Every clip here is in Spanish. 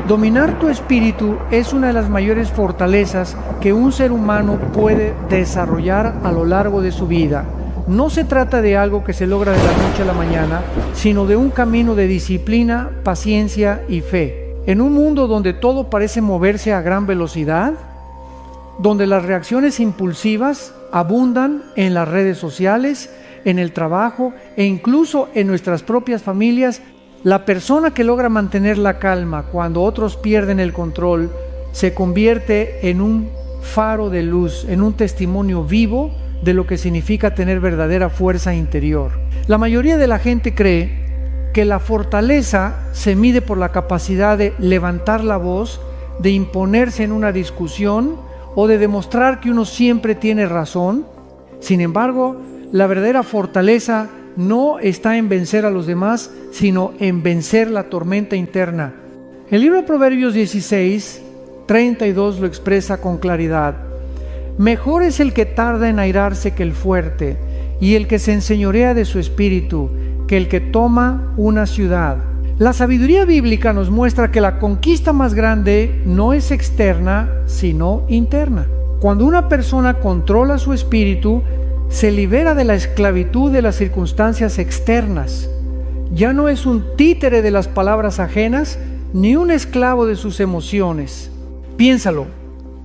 Dominar tu espíritu es una de las mayores fortalezas que un ser humano puede desarrollar a lo largo de su vida. No se trata de algo que se logra de la noche a la mañana, sino de un camino de disciplina, paciencia y fe. En un mundo donde todo parece moverse a gran velocidad, donde las reacciones impulsivas abundan en las redes sociales, en el trabajo e incluso en nuestras propias familias, la persona que logra mantener la calma cuando otros pierden el control se convierte en un faro de luz, en un testimonio vivo de lo que significa tener verdadera fuerza interior. La mayoría de la gente cree que la fortaleza se mide por la capacidad de levantar la voz, de imponerse en una discusión o de demostrar que uno siempre tiene razón. Sin embargo, la verdadera fortaleza no está en vencer a los demás, sino en vencer la tormenta interna. El libro de Proverbios 16:32 lo expresa con claridad. Mejor es el que tarda en airarse que el fuerte, y el que se enseñorea de su espíritu, que el que toma una ciudad. La sabiduría bíblica nos muestra que la conquista más grande no es externa, sino interna. Cuando una persona controla su espíritu, se libera de la esclavitud de las circunstancias externas. Ya no es un títere de las palabras ajenas, ni un esclavo de sus emociones. Piénsalo,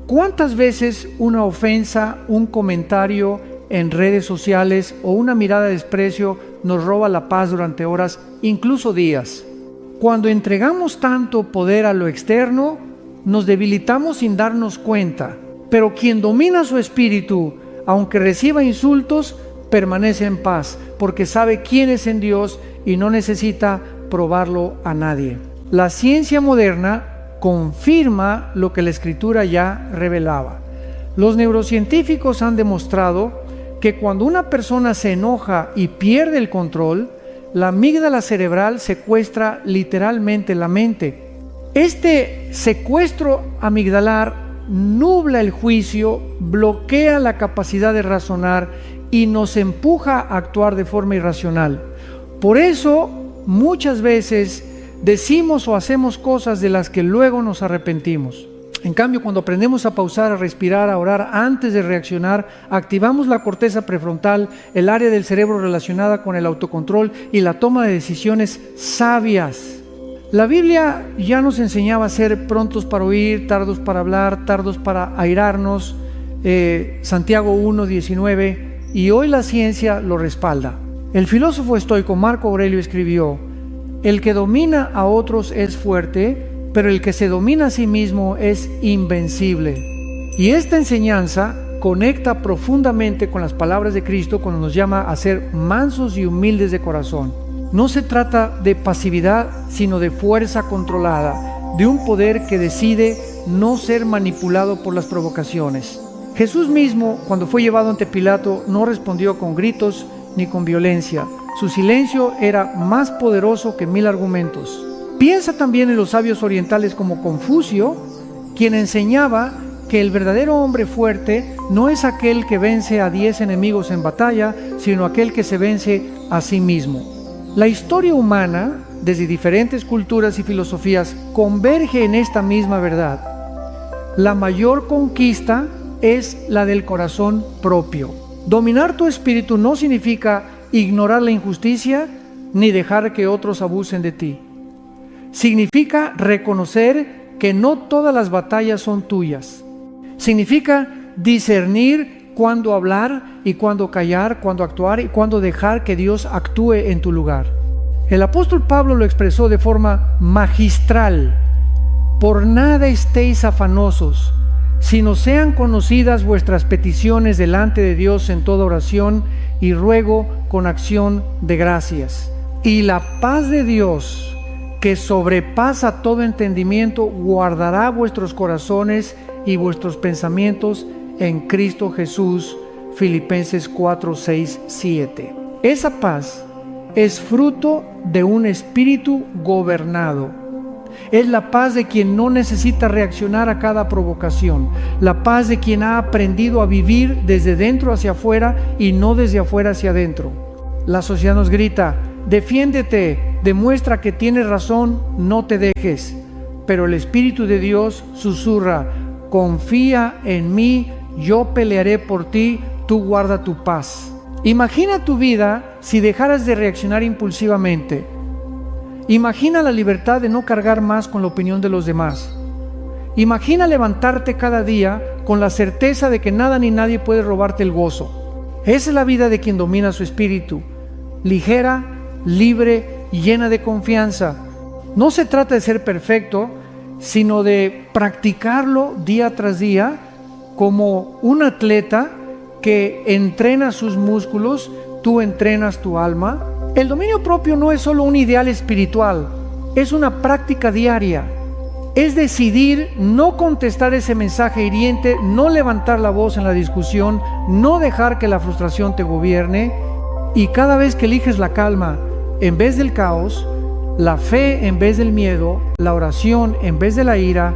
¿cuántas veces una ofensa, un comentario en redes sociales o una mirada de desprecio nos roba la paz durante horas, incluso días? Cuando entregamos tanto poder a lo externo, nos debilitamos sin darnos cuenta. Pero quien domina su espíritu, aunque reciba insultos, permanece en paz, porque sabe quién es en Dios y no necesita probarlo a nadie. La ciencia moderna confirma lo que la Escritura ya revelaba. Los neurocientíficos han demostrado que cuando una persona se enoja y pierde el control, la amígdala cerebral secuestra literalmente la mente. Este secuestro amigdalar nubla el juicio, bloquea la capacidad de razonar y nos empuja a actuar de forma irracional. Por eso, muchas veces decimos o hacemos cosas de las que luego nos arrepentimos. En cambio, cuando aprendemos a pausar, a respirar, a orar antes de reaccionar, activamos la corteza prefrontal, el área del cerebro relacionada con el autocontrol y la toma de decisiones sabias. La Biblia ya nos enseñaba a ser prontos para oír, tardos para hablar, tardos para airarnos, Santiago 1:19, y hoy la ciencia lo respalda. El filósofo estoico Marco Aurelio escribió: el que domina a otros es fuerte, pero el que se domina a sí mismo es invencible. Y esta enseñanza conecta profundamente con las palabras de Cristo cuando nos llama a ser mansos y humildes de corazón. No se trata de pasividad, sino de fuerza controlada, de un poder que decide no ser manipulado por las provocaciones. Jesús mismo, cuando fue llevado ante Pilato, no respondió con gritos ni con violencia. Su silencio era más poderoso que 1000 argumentos. Piensa también en los sabios orientales como Confucio, quien enseñaba que el verdadero hombre fuerte no es aquel que vence a 10 enemigos en batalla, sino aquel que se vence a sí mismo. La historia humana, desde diferentes culturas y filosofías, converge en esta misma verdad. La mayor conquista es la del corazón propio. Dominar tu espíritu no significa ignorar la injusticia ni dejar que otros abusen de ti. Significa reconocer que no todas las batallas son tuyas. Significa discernir cuándo hablar y cuándo callar, cuándo actuar y cuándo dejar que Dios actúe en tu lugar. El apóstol Pablo lo expresó de forma magistral: por nada estéis afanosos, sino sean conocidas vuestras peticiones delante de Dios en toda oración y ruego con acción de gracias. Y la paz de Dios, que sobrepasa todo entendimiento, guardará vuestros corazones y vuestros pensamientos en Cristo Jesús. Filipenses 4, 6, 7. Esa paz es fruto de un espíritu gobernado. Es la paz de quien no necesita reaccionar a cada provocación, la paz de quien ha aprendido a vivir desde dentro hacia afuera y no desde afuera hacia adentro. La sociedad nos grita: defiéndete, demuestra que tienes razón, no te dejes. pero el Espíritu de Dios susurra: confía en mí, yo pelearé por ti, tú guarda tu paz. Imagina tu vida si dejaras de reaccionar impulsivamente. Imagina la libertad de no cargar más con la opinión de los demás. Imagina levantarte cada día con la certeza de que nada ni nadie puede robarte el gozo. Esa es la vida de quien domina su espíritu, ligera, libre y llena de confianza. No se trata de ser perfecto, sino de practicarlo día tras día como un atleta que entrena sus músculos. Tú entrenas tu alma. El dominio propio no es solo un ideal espiritual, es una práctica diaria. Es decidir no contestar ese mensaje hiriente, no levantar la voz en la discusión, no dejar que la frustración te gobierne. Y cada vez que eliges la calma en vez del caos, la fe en vez del miedo, la oración en vez de la ira,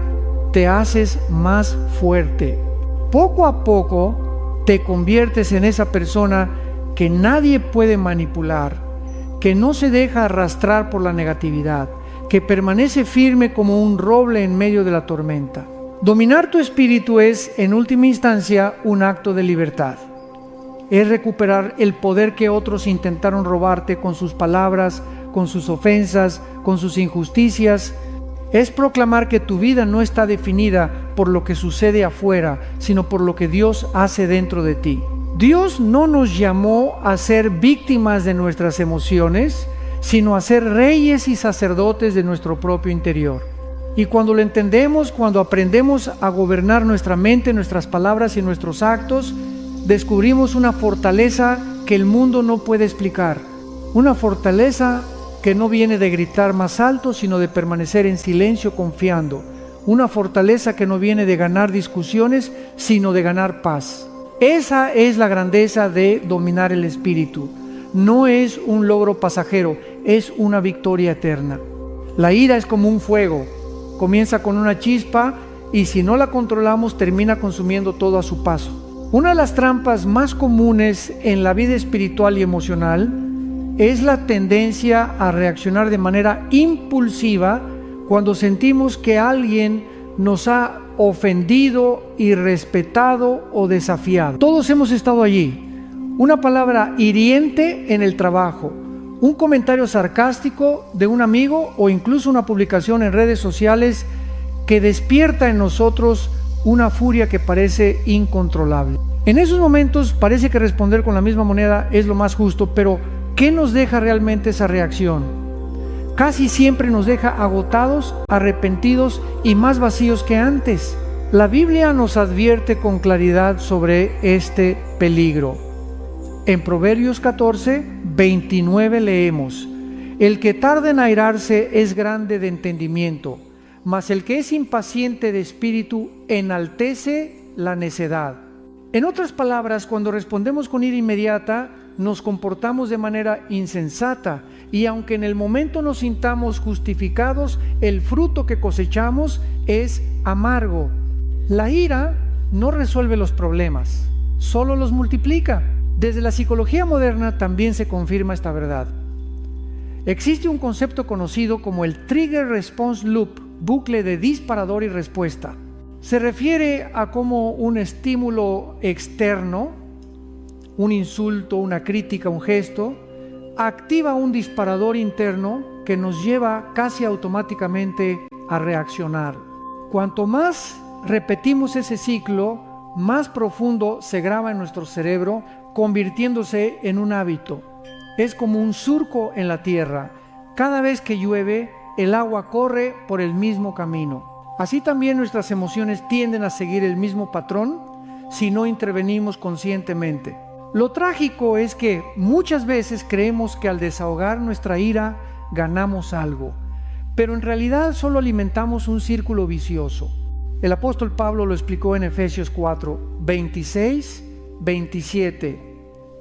te haces más fuerte. Poco a poco te conviertes en esa persona que nadie puede manipular, que no se deja arrastrar por la negatividad, que permanece firme como un roble en medio de la tormenta. Dominar tu espíritu es, en última instancia, un acto de libertad. Es recuperar el poder que otros intentaron robarte con sus palabras, con sus ofensas, con sus injusticias. Es proclamar que tu vida no está definida por lo que sucede afuera, sino por lo que Dios hace dentro de ti. Dios no nos llamó a ser víctimas de nuestras emociones, sino a ser reyes y sacerdotes de nuestro propio interior. Y cuando lo entendemos, cuando aprendemos a gobernar nuestra mente, nuestras palabras y nuestros actos, descubrimos una fortaleza que el mundo no puede explicar. Una fortaleza que no viene de gritar más alto, sino de permanecer en silencio confiando. Una fortaleza que no viene de ganar discusiones, sino de ganar paz. Esa es la grandeza de dominar el espíritu. No es un logro pasajero, es una victoria eterna. La ira es como un fuego. Comienza con una chispa y si no la controlamos termina consumiendo todo a su paso. Una de las trampas más comunes en la vida espiritual y emocional es la tendencia a reaccionar de manera impulsiva cuando sentimos que alguien nos ha ofendido, irrespetado o desafiado. Todos hemos estado allí. Una palabra hiriente en el trabajo, un comentario sarcástico de un amigo o incluso una publicación en redes sociales que despierta en nosotros una furia que parece incontrolable. En esos momentos parece que responder con la misma moneda es lo más justo, pero ¿qué nos deja realmente esa reacción? Casi siempre nos deja agotados, arrepentidos y más vacíos que antes. La Biblia nos advierte con claridad sobre este peligro. En Proverbios 14, 29 leemos: el que tarda en airarse es grande de entendimiento, mas el que es impaciente de espíritu enaltece la necedad. En otras palabras, cuando respondemos con ira inmediata, nos comportamos de manera insensata, y aunque en el momento nos sintamos justificados, el fruto que cosechamos es amargo. La ira no resuelve los problemas, solo los multiplica. Desde la psicología moderna también se confirma esta verdad. Existe un concepto conocido como el Trigger Response Loop, bucle de disparador y respuesta. Se refiere a cómo un estímulo externo, un insulto, una crítica, un gesto, activa un disparador interno que nos lleva casi automáticamente a reaccionar. Cuanto más repetimos ese ciclo, más profundo se graba en nuestro cerebro, convirtiéndose en un hábito. Es como un surco en la tierra. Cada vez que llueve, el agua corre por el mismo camino. Así también nuestras emociones tienden a seguir el mismo patrón si no intervenimos conscientemente. Lo trágico es que muchas veces creemos que al desahogar nuestra ira ganamos algo, pero en realidad solo alimentamos un círculo vicioso. El apóstol Pablo lo explicó en Efesios 4, 26, 27.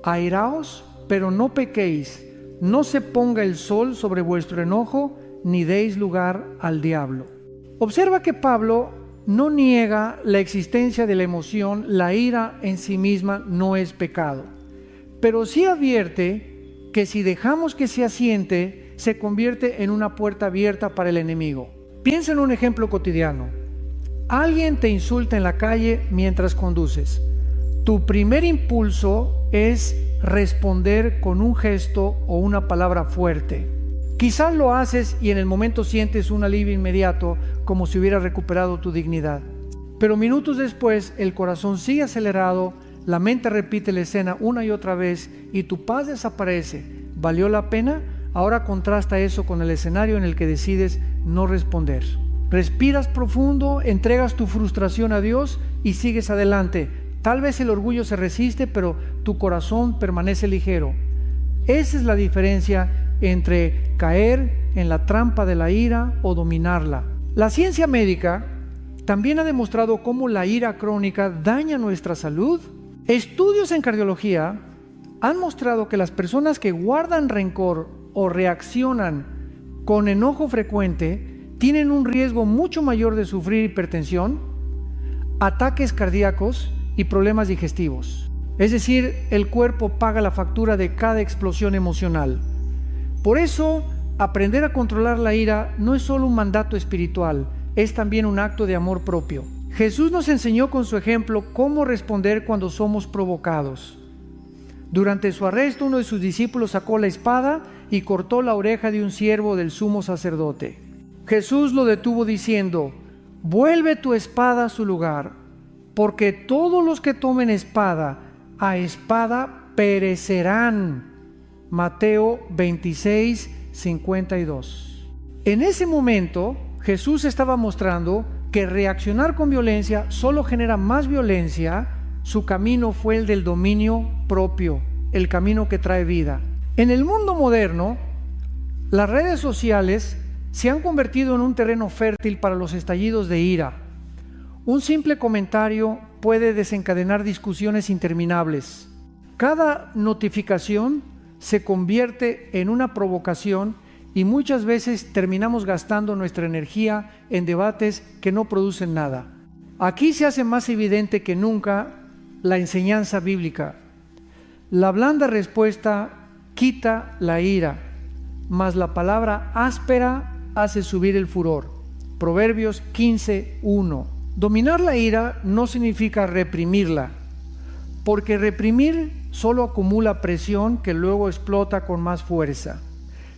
Airaos, pero no pequéis, no se ponga el sol sobre vuestro enojo, ni deis lugar al diablo. Observa que Pablo no niega la existencia de la emoción, la ira en sí misma no es pecado, pero sí advierte que si dejamos que se asiente, se convierte en una puerta abierta para el enemigo. Piensa en un ejemplo cotidiano. Alguien te insulta en la calle mientras conduces. Tu primer impulso es responder con un gesto o una palabra fuerte. Quizás lo haces y en el momento sientes un alivio inmediato, como si hubieras recuperado tu dignidad. Pero minutos después el corazón sigue acelerado, la mente repite la escena una y otra vez y tu paz desaparece. ¿Valió la pena? Ahora contrasta eso con el escenario en el que decides no responder. Respiras profundo, entregas tu frustración a Dios y sigues adelante. Tal vez el orgullo se resiste, pero tu corazón permanece ligero. Esa es la diferencia entre caer en la trampa de la ira o dominarla. La ciencia médica también ha demostrado cómo la ira crónica daña nuestra salud. Estudios en cardiología han mostrado que las personas que guardan rencor o reaccionan con enojo frecuente tienen un riesgo mucho mayor de sufrir hipertensión, ataques cardíacos y problemas digestivos. Es decir, el cuerpo paga la factura de cada explosión emocional. Por eso, aprender a controlar la ira no es solo un mandato espiritual, es también un acto de amor propio. Jesús nos enseñó con su ejemplo cómo responder cuando somos provocados. Durante su arresto, uno de sus discípulos sacó la espada y cortó la oreja de un siervo del sumo sacerdote. Jesús lo detuvo diciendo: «Vuelve tu espada a su lugar, porque todos los que tomen espada, a espada perecerán». Mateo 26, 52. En ese momento, Jesús estaba mostrando que reaccionar con violencia solo genera más violencia. Su camino fue el del dominio propio, el camino que trae vida. En el mundo moderno, las redes sociales se han convertido en un terreno fértil para los estallidos de ira. Un simple comentario puede desencadenar discusiones interminables. Cada notificación se convierte en una provocación y muchas veces terminamos gastando nuestra energía en debates que no producen nada. Aquí se hace más evidente que nunca la enseñanza bíblica. La blanda respuesta quita la ira, mas la palabra áspera hace subir el furor. Proverbios 15:1. Dominar la ira no significa reprimirla, porque reprimir solo acumula presión que luego explota con más fuerza.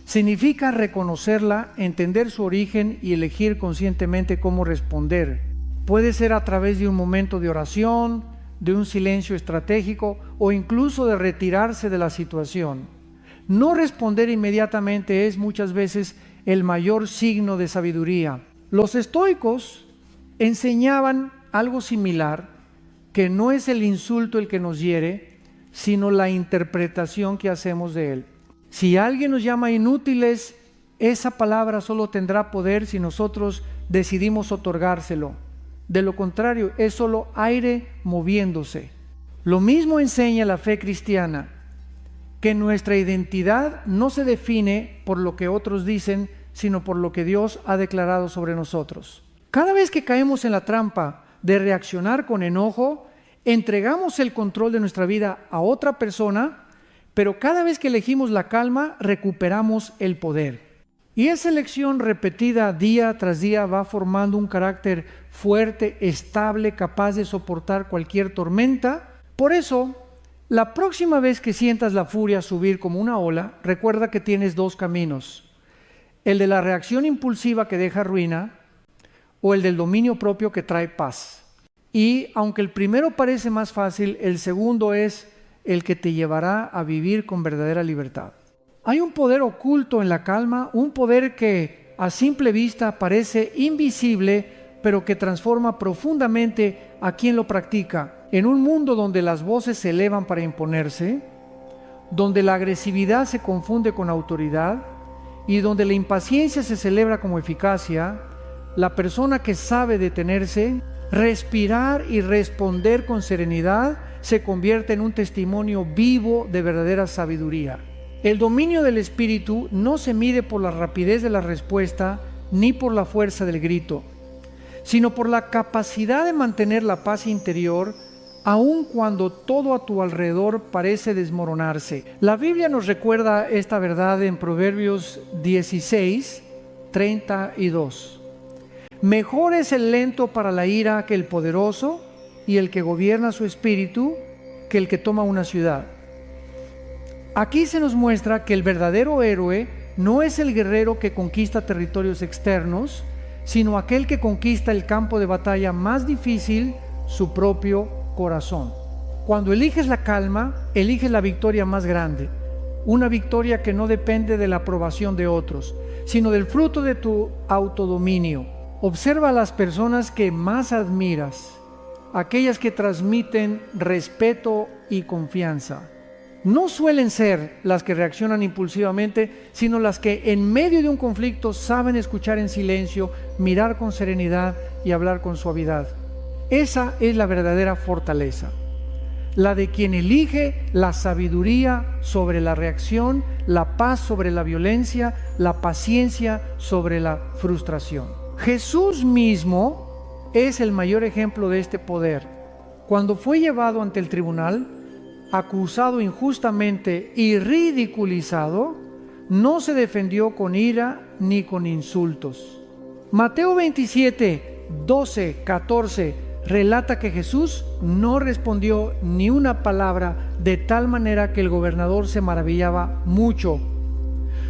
Significa reconocerla, entender su origen y elegir conscientemente cómo responder. Puede ser a través de un momento de oración, de un silencio estratégico o incluso de retirarse de la situación. No responder inmediatamente es muchas veces el mayor signo de sabiduría. Los estoicos enseñaban algo similar, que no es el insulto el que nos hiere, sino la interpretación que hacemos de él. Si alguien nos llama inútiles, esa palabra solo tendrá poder si nosotros decidimos otorgárselo. De lo contrario, es solo aire moviéndose. Lo mismo enseña la fe cristiana, que nuestra identidad no se define por lo que otros dicen, sino por lo que Dios ha declarado sobre nosotros. Cada vez que caemos en la trampa de reaccionar con enojo, entregamos el control de nuestra vida a otra persona, pero cada vez que elegimos la calma, recuperamos el poder. Y esa elección repetida día tras día va formando un carácter fuerte, estable, capaz de soportar cualquier tormenta. Por eso, la próxima vez que sientas la furia subir como una ola, recuerda que tienes dos caminos: el de la reacción impulsiva que deja ruina, o el del dominio propio que trae paz. Y aunque el primero parece más fácil, el segundo es el que te llevará a vivir con verdadera libertad. Hay un poder oculto en la calma, un poder que a simple vista parece invisible, pero que transforma profundamente a quien lo practica. En un mundo donde las voces se elevan para imponerse, donde la agresividad se confunde con autoridad y donde la impaciencia se celebra como eficacia, la persona que sabe detenerse, respirar y responder con serenidad se convierte en un testimonio vivo de verdadera sabiduría. El dominio del espíritu no se mide por la rapidez de la respuesta ni por la fuerza del grito, sino por la capacidad de mantener la paz interior aun cuando todo a tu alrededor parece desmoronarse. La Biblia nos recuerda esta verdad en Proverbios 16, 32. Mejor es el lento para la ira que el poderoso, y el que gobierna su espíritu que el que toma una ciudad. Aquí se nos muestra que el verdadero héroe no es el guerrero que conquista territorios externos, sino aquel que conquista el campo de batalla más difícil, su propio corazón. Cuando eliges la calma, eliges la victoria más grande, una victoria que no depende de la aprobación de otros, sino del fruto de tu autodominio. Observa a las personas que más admiras, aquellas que transmiten respeto y confianza. No suelen ser las que reaccionan impulsivamente, sino las que en medio de un conflicto saben escuchar en silencio, mirar con serenidad y hablar con suavidad. Esa es la verdadera fortaleza, la de quien elige la sabiduría sobre la reacción, la paz sobre la violencia, la paciencia sobre la frustración. Jesús mismo es el mayor ejemplo de este poder. Cuando fue llevado ante el tribunal, acusado injustamente y ridiculizado, no se defendió con ira ni con insultos. Mateo 27, 12, 14 relata que Jesús no respondió ni una palabra, de tal manera que el gobernador se maravillaba mucho.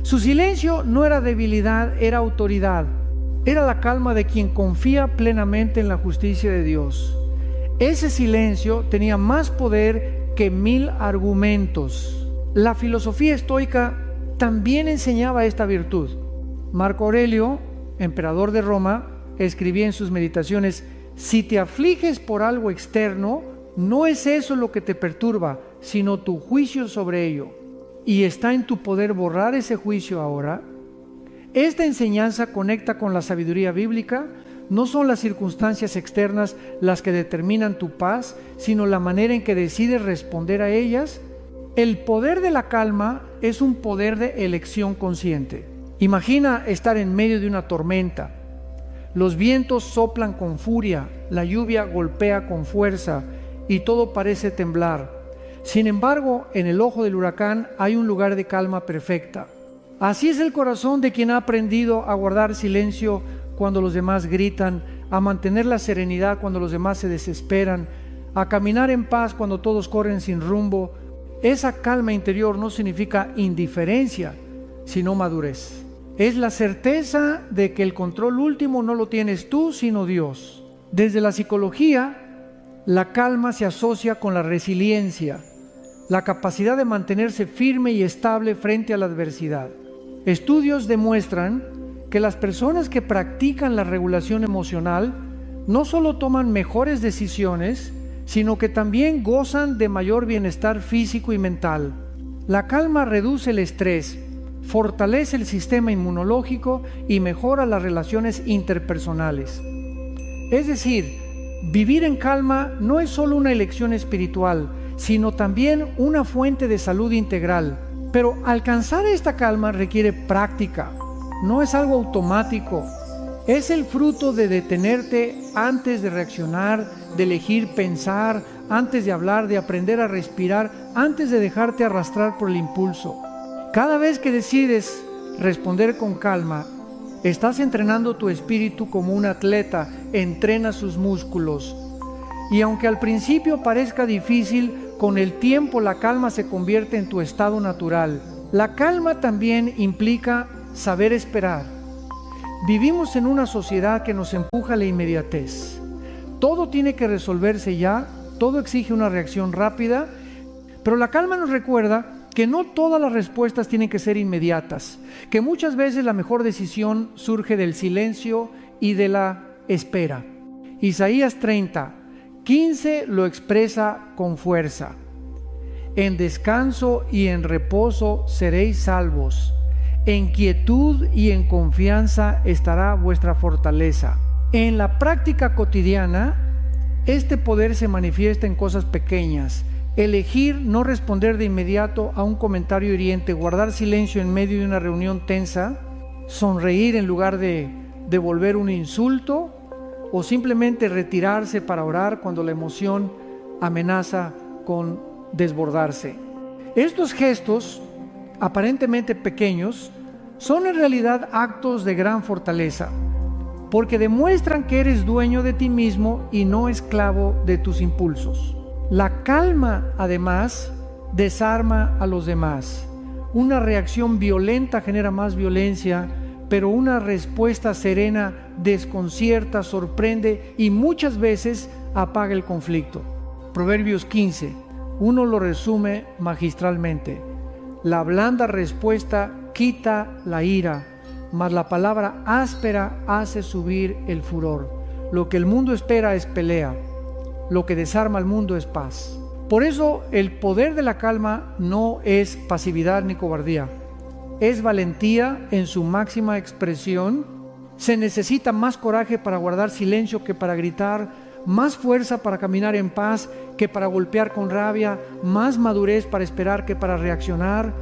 Su silencio no era debilidad, era autoridad. Era la calma de quien confía plenamente en la justicia de Dios. Ese silencio tenía más poder que 1000 argumentos. La filosofía estoica también enseñaba esta virtud. Marco Aurelio, emperador de Roma, escribía en sus meditaciones: si te afliges por algo externo, no es eso lo que te perturba, sino tu juicio sobre ello. Y está en tu poder borrar ese juicio ahora. Esta enseñanza conecta con la sabiduría bíblica. No son las circunstancias externas las que determinan tu paz, sino la manera en que decides responder a ellas. El poder de la calma es un poder de elección consciente. Imagina estar en medio de una tormenta. Los vientos soplan con furia, la lluvia golpea con fuerza y todo parece temblar. Sin embargo, en el ojo del huracán hay un lugar de calma perfecta. Así es el corazón de quien ha aprendido a guardar silencio cuando los demás gritan, a mantener la serenidad cuando los demás se desesperan, a caminar en paz cuando todos corren sin rumbo. Esa calma interior no significa indiferencia, sino madurez. Es la certeza de que el control último no lo tienes tú, sino Dios. Desde la psicología, la calma se asocia con la resiliencia, la capacidad de mantenerse firme y estable frente a la adversidad. Estudios demuestran que las personas que practican la regulación emocional no solo toman mejores decisiones, sino que también gozan de mayor bienestar físico y mental. La calma reduce el estrés, fortalece el sistema inmunológico y mejora las relaciones interpersonales. Es decir, vivir en calma no es solo una elección espiritual, sino también una fuente de salud integral. Pero alcanzar esta calma requiere práctica. No es algo automático, es el fruto de detenerte antes de reaccionar, de elegir pensar, antes de hablar, de aprender a respirar, antes de dejarte arrastrar por el impulso. Cada vez que decides responder con calma, estás entrenando tu espíritu como un atleta, entrena sus músculos. Y aunque al principio parezca difícil, con el tiempo la calma se convierte en tu estado natural. La calma también implica saber esperar. Vivimos en una sociedad que nos empuja a la inmediatez. Todo tiene que resolverse ya, todo exige una reacción rápida, pero la calma nos recuerda que no todas las respuestas tienen que ser inmediatas, que muchas veces la mejor decisión surge del silencio y de la espera. Isaías 30:15 lo expresa con fuerza: en descanso y en reposo seréis salvos. En quietud y en confianza estará vuestra fortaleza. En la práctica cotidiana, este poder se manifiesta en cosas pequeñas. Elegir no responder de inmediato a un comentario hiriente, guardar silencio en medio de una reunión tensa, sonreír en lugar de devolver un insulto, o simplemente retirarse para orar cuando la emoción amenaza con desbordarse. Estos gestos, aparentemente pequeños, son en realidad actos de gran fortaleza. porque demuestran que eres dueño de ti mismo y no esclavo de tus impulsos. La calma, además, desarma a los demás. Una reacción violenta genera más violencia, pero una respuesta serena desconcierta, sorprende y muchas veces apaga el conflicto. Proverbios 15, uno lo resume magistralmente: la blanda respuesta quita la ira, mas la palabra áspera hace subir el furor. Lo que el mundo espera es pelea, lo que desarma al mundo es paz. Por eso el poder de la calma no es pasividad ni cobardía, es valentía en su máxima expresión. Se necesita más coraje para guardar silencio que para gritar, más fuerza para caminar en paz que para golpear con rabia, más madurez para esperar que para reaccionar.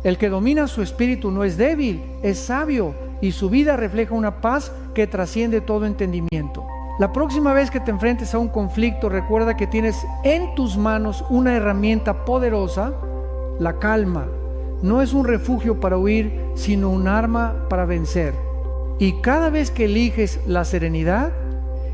El que domina su espíritu no es débil, es sabio, y su vida refleja una paz que trasciende todo entendimiento. La próxima vez que te enfrentes a un conflicto, recuerda que tienes en tus manos una herramienta poderosa: la calma. No es un refugio para huir, sino un arma para vencer. Y cada vez que eliges la serenidad,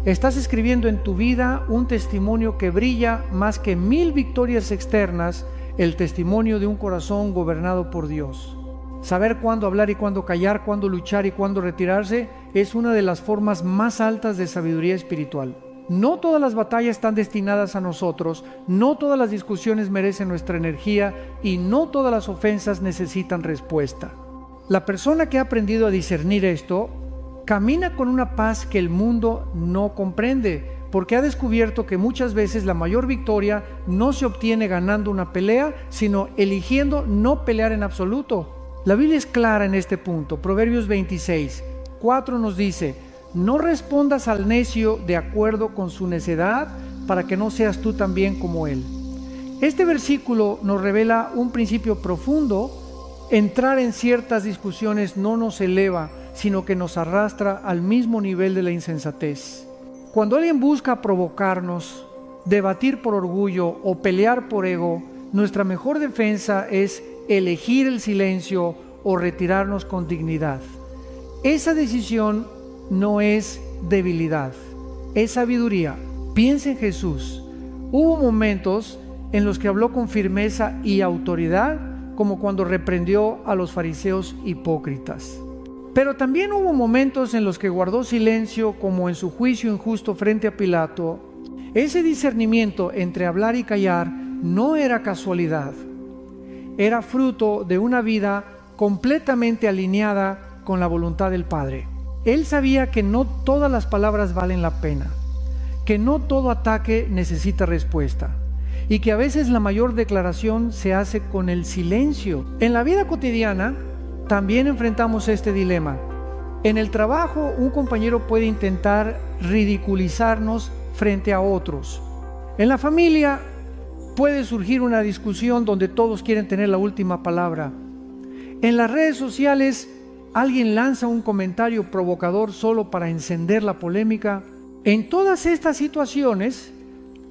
estás escribiendo en tu vida un testimonio que brilla más que 1000 victorias externas, el testimonio de un corazón gobernado por Dios. Saber cuándo hablar y cuándo callar, cuándo luchar y cuándo retirarse, es una de las formas más altas de sabiduría espiritual. No todas las batallas están destinadas a nosotros, no todas las discusiones merecen nuestra energía y no todas las ofensas necesitan respuesta. La persona que ha aprendido a discernir esto, camina con una paz que el mundo no comprende, porque ha descubierto que muchas veces la mayor victoria no se obtiene ganando una pelea, sino eligiendo no pelear en absoluto. La Biblia es clara en este punto. Proverbios 26:4 nos dice: no respondas al necio de acuerdo con su necedad, para que no seas tú también como él. Este versículo nos revela un principio profundo. Entrar en ciertas discusiones no nos eleva, sino que nos arrastra al mismo nivel de la insensatez. Cuando alguien busca provocarnos, debatir por orgullo o pelear por ego, nuestra mejor defensa es elegir el silencio o retirarnos con dignidad. Esa decisión no es debilidad, es sabiduría. Piensa en Jesús. Hubo momentos en los que habló con firmeza y autoridad, como cuando reprendió a los fariseos hipócritas. Pero también hubo momentos en los que guardó silencio, como en su juicio injusto frente a Pilato. Ese discernimiento entre hablar y callar no era casualidad. Era fruto de una vida completamente alineada con la voluntad del Padre. Él sabía que no todas las palabras valen la pena, que no todo ataque necesita respuesta y que a veces la mayor declaración se hace con el silencio. En la vida cotidiana también enfrentamos este dilema. En el trabajo, un compañero puede intentar ridiculizarnos frente a otros. En la familia puede surgir una discusión donde todos quieren tener la última palabra. En las redes sociales, alguien lanza un comentario provocador solo para encender la polémica. En todas estas situaciones,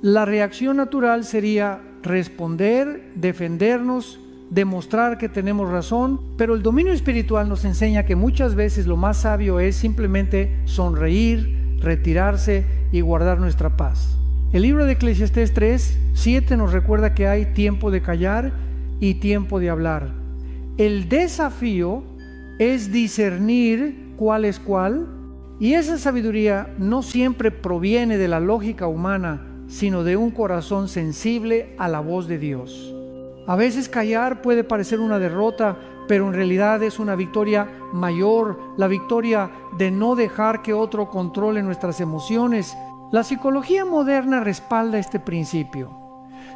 la reacción natural sería responder, defendernos, demostrar que tenemos razón, pero el dominio espiritual nos enseña que muchas veces lo más sabio es simplemente sonreír, retirarse y guardar nuestra paz. El libro de Eclesiastés 3:7 nos recuerda que hay tiempo de callar y tiempo de hablar. El desafío es discernir cuál es cuál, y esa sabiduría no siempre proviene de la lógica humana, sino de un corazón sensible a la voz de Dios. A veces callar puede parecer una derrota, pero en realidad es una victoria mayor, la victoria de no dejar que otro controle nuestras emociones. La psicología moderna respalda este principio.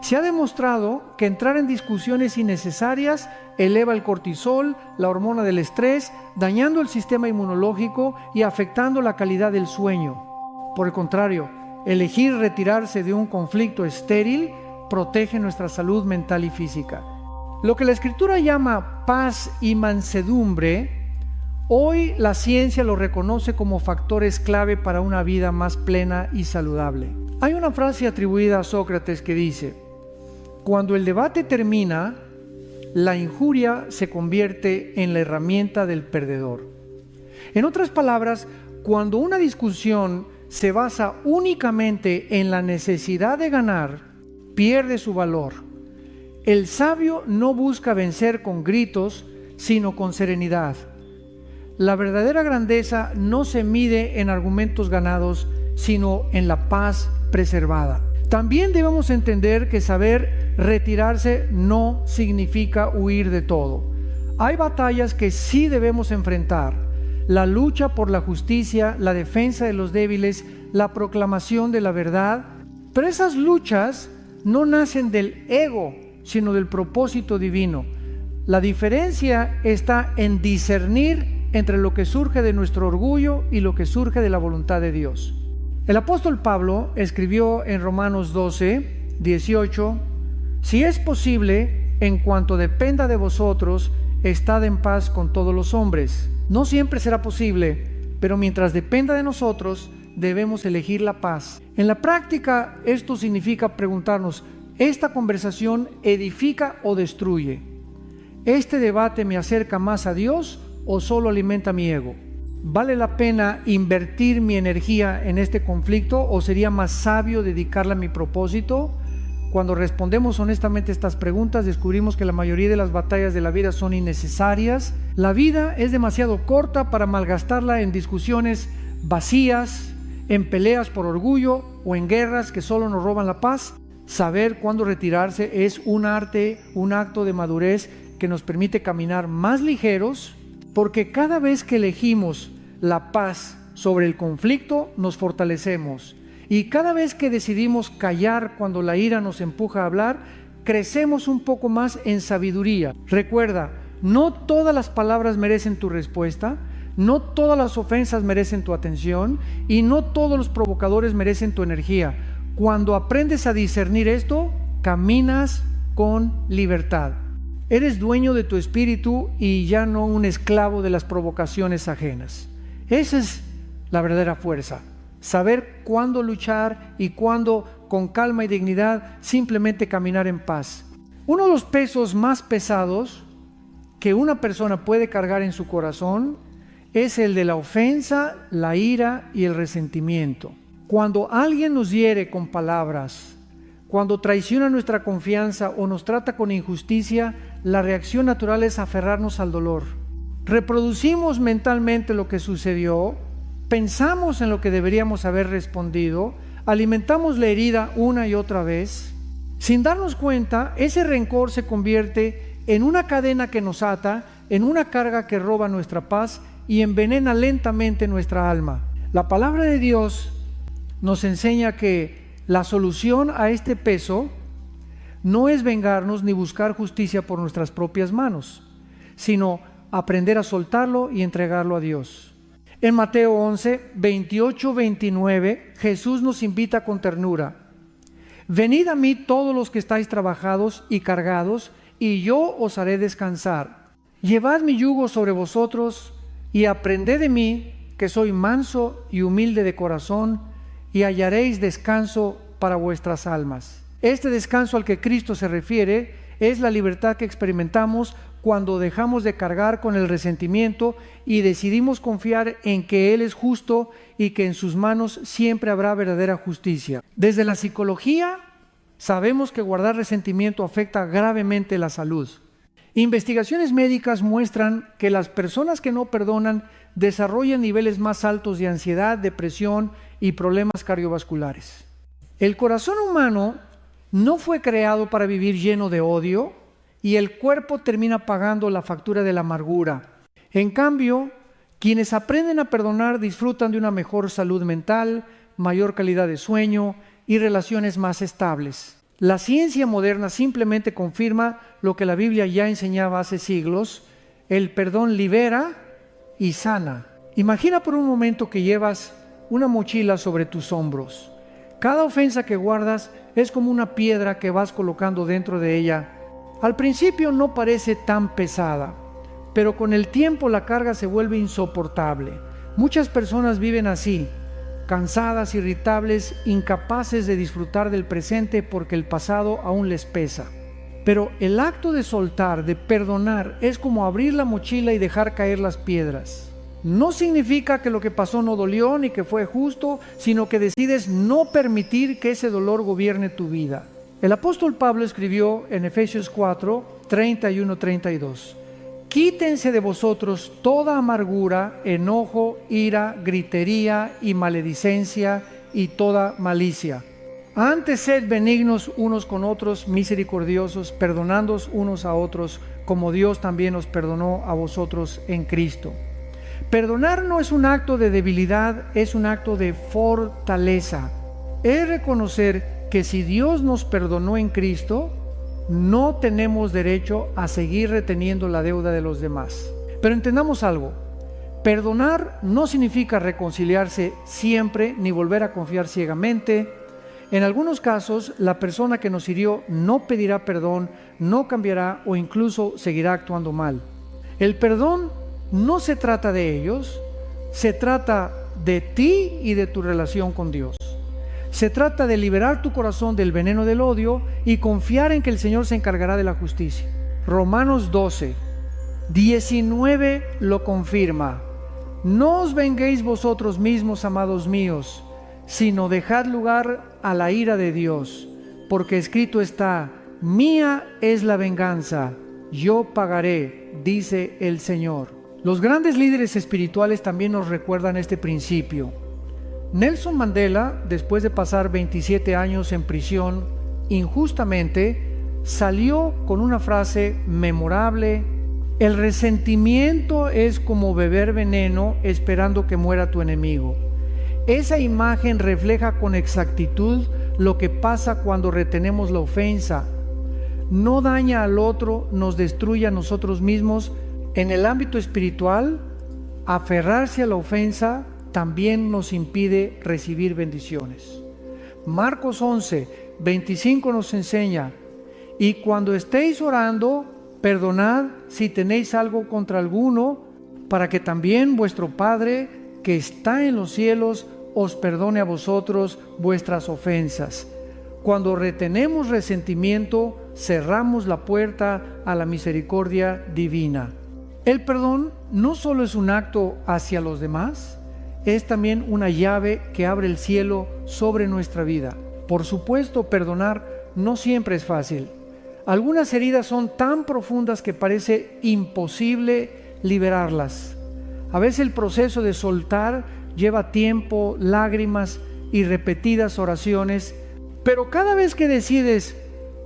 Se ha demostrado que entrar en discusiones innecesarias eleva el cortisol, la hormona del estrés, dañando el sistema inmunológico y afectando la calidad del sueño. Por el contrario, elegir retirarse de un conflicto estéril protege nuestra salud mental y física. Lo que la Escritura llama paz y mansedumbre, hoy la ciencia lo reconoce como factores clave para una vida más plena y saludable. Hay una frase atribuida a Sócrates que dice: cuando el debate termina, la injuria se convierte en la herramienta del perdedor. En otras palabras, Cuando una discusión se basa únicamente en la necesidad de ganar, pierde su valor. El sabio no busca vencer con gritos, sino con serenidad. La verdadera grandeza no se mide en argumentos ganados, sino en la paz preservada. También debemos entender que saber retirarse no significa huir de todo. Hay batallas que sí debemos enfrentar: la lucha por la justicia, la defensa de los débiles, la proclamación de la verdad. Pero esas luchas no nacen del ego, sino del propósito divino. La diferencia está en discernir entre lo que surge de nuestro orgullo y lo que surge de la voluntad de Dios. El apóstol Pablo escribió en Romanos 12, 18: si es posible, en cuanto dependa de vosotros, estad en paz con todos los hombres. No siempre será posible, pero mientras dependa de nosotros, debemos elegir la paz. En la práctica, esto significa preguntarnos: ¿esta conversación edifica o destruye? ¿Este debate me acerca más a Dios o solo alimenta mi ego? ¿Vale la pena invertir mi energía en este conflicto o sería más sabio dedicarla a mi propósito? Cuando respondemos honestamente estas preguntas, descubrimos que la mayoría de las batallas de la vida son innecesarias. La vida es demasiado corta para malgastarla en discusiones vacías, en peleas por orgullo o en guerras que solo nos roban la paz. Saber cuándo retirarse es un arte, un acto de madurez que nos permite caminar más ligeros, porque cada vez que elegimos la paz sobre el conflicto, nos fortalecemos. Y cada vez que decidimos callar cuando la ira nos empuja a hablar, crecemos un poco más en sabiduría. Recuerda, no todas las palabras merecen tu respuesta, no todas las ofensas merecen tu atención y no todos los provocadores merecen tu energía. Cuando aprendes a discernir esto, caminas con libertad. Eres dueño de tu espíritu y ya no un esclavo de las provocaciones ajenas. Esa es la verdadera fuerza. Saber cuándo luchar y cuándo, con calma y dignidad, simplemente caminar en paz. Uno de los pesos más pesados que una persona puede cargar en su corazón es el de la ofensa, la ira y el resentimiento. Cuando alguien nos hiere con palabras, cuando traiciona nuestra confianza o nos trata con injusticia, la reacción natural es aferrarnos al dolor. Reproducimos mentalmente lo que sucedió, pensamos en lo que deberíamos haber respondido, alimentamos la herida una y otra vez. Sin darnos cuenta, ese rencor se convierte en una cadena que nos ata, en una carga que roba nuestra paz y envenena lentamente nuestra alma. La palabra de Dios nos enseña que la solución a este peso no es vengarnos ni buscar justicia por nuestras propias manos, sino aprender a soltarlo y entregarlo a Dios. En Mateo 11, 28, 29, Jesús nos invita con ternura: venid a mí todos los que estáis trabajados y cargados, y yo os haré descansar. Llevad mi yugo sobre vosotros y aprended de mí, que soy manso y humilde de corazón, y hallaréis descanso para vuestras almas. Este descanso al que Cristo se refiere es la libertad que experimentamos cuando dejamos de cargar con el resentimiento y decidimos confiar en que Él es justo y que en sus manos siempre habrá verdadera justicia. Desde la psicología sabemos que guardar resentimiento afecta gravemente la salud. Investigaciones médicas muestran que las personas que no perdonan desarrollan niveles más altos de ansiedad, depresión y problemas cardiovasculares. El corazón humano no fue creado para vivir lleno de odio y el cuerpo termina pagando la factura de la amargura. En cambio, quienes aprenden a perdonar disfrutan de una mejor salud mental, mayor calidad de sueño y relaciones más estables. La ciencia moderna simplemente confirma lo que la Biblia ya enseñaba hace siglos: el perdón libera y sana. Imagina por un momento que llevas una mochila sobre tus hombros. Cada ofensa que guardas es como una piedra que vas colocando dentro de ella. Al principio no parece tan pesada, pero con el tiempo la carga se vuelve insoportable. Muchas personas viven así, cansadas, irritables, incapaces de disfrutar del presente porque el pasado aún les pesa. Pero el acto de soltar, de perdonar, es como abrir la mochila y dejar caer las piedras. No significa que lo que pasó no dolió ni que fue justo, sino que decides no permitir que ese dolor gobierne tu vida. El apóstol Pablo escribió en Efesios 4, 31, 32: quítense de vosotros toda amargura, enojo, ira, gritería y maledicencia y toda malicia. Antes sed benignos unos con otros, misericordiosos, perdonándoos unos a otros, como Dios también os perdonó a vosotros en Cristo. Perdonar no es un acto de debilidad, es un acto de fortaleza. Es reconocer que si Dios nos perdonó en Cristo, no tenemos derecho a seguir reteniendo la deuda de los demás. Pero entendamos algo: perdonar no significa reconciliarse siempre ni volver a confiar ciegamente. En algunos casos, la persona que nos hirió no pedirá perdón, no cambiará o incluso seguirá actuando mal. El perdón no se trata de ellos, se trata de ti y de tu relación con Dios. Se trata de liberar tu corazón del veneno del odio y confiar en que el Señor se encargará de la justicia. Romanos 12, 19 lo confirma: no os venguéis vosotros mismos, amados míos, sino dejad lugar a la ira de Dios, porque escrito está: mía es la venganza, yo pagaré, dice el Señor. Los grandes líderes espirituales también nos recuerdan este principio. Nelson Mandela, después de pasar 27 años en prisión injustamente, salió con una frase memorable: el resentimiento es como beber veneno esperando que muera tu enemigo. Esa imagen refleja con exactitud lo que pasa cuando retenemos la ofensa. No daña al otro, nos destruye a nosotros mismos. En el ámbito espiritual, aferrarse a la ofensa también nos impide recibir bendiciones. Marcos 11, 25 nos enseña: y cuando estéis orando, perdonad si tenéis algo contra alguno, para que también vuestro Padre que está en los cielos os perdone a vosotros vuestras ofensas. Cuando retenemos resentimiento, cerramos la puerta a la misericordia divina. El perdón no solo es un acto hacia los demás, es también una llave que abre el cielo sobre nuestra vida. Por supuesto, perdonar no siempre es fácil. Algunas heridas son tan profundas que parece imposible liberarlas. A veces el proceso de soltar lleva tiempo, lágrimas y repetidas oraciones, pero cada vez que decides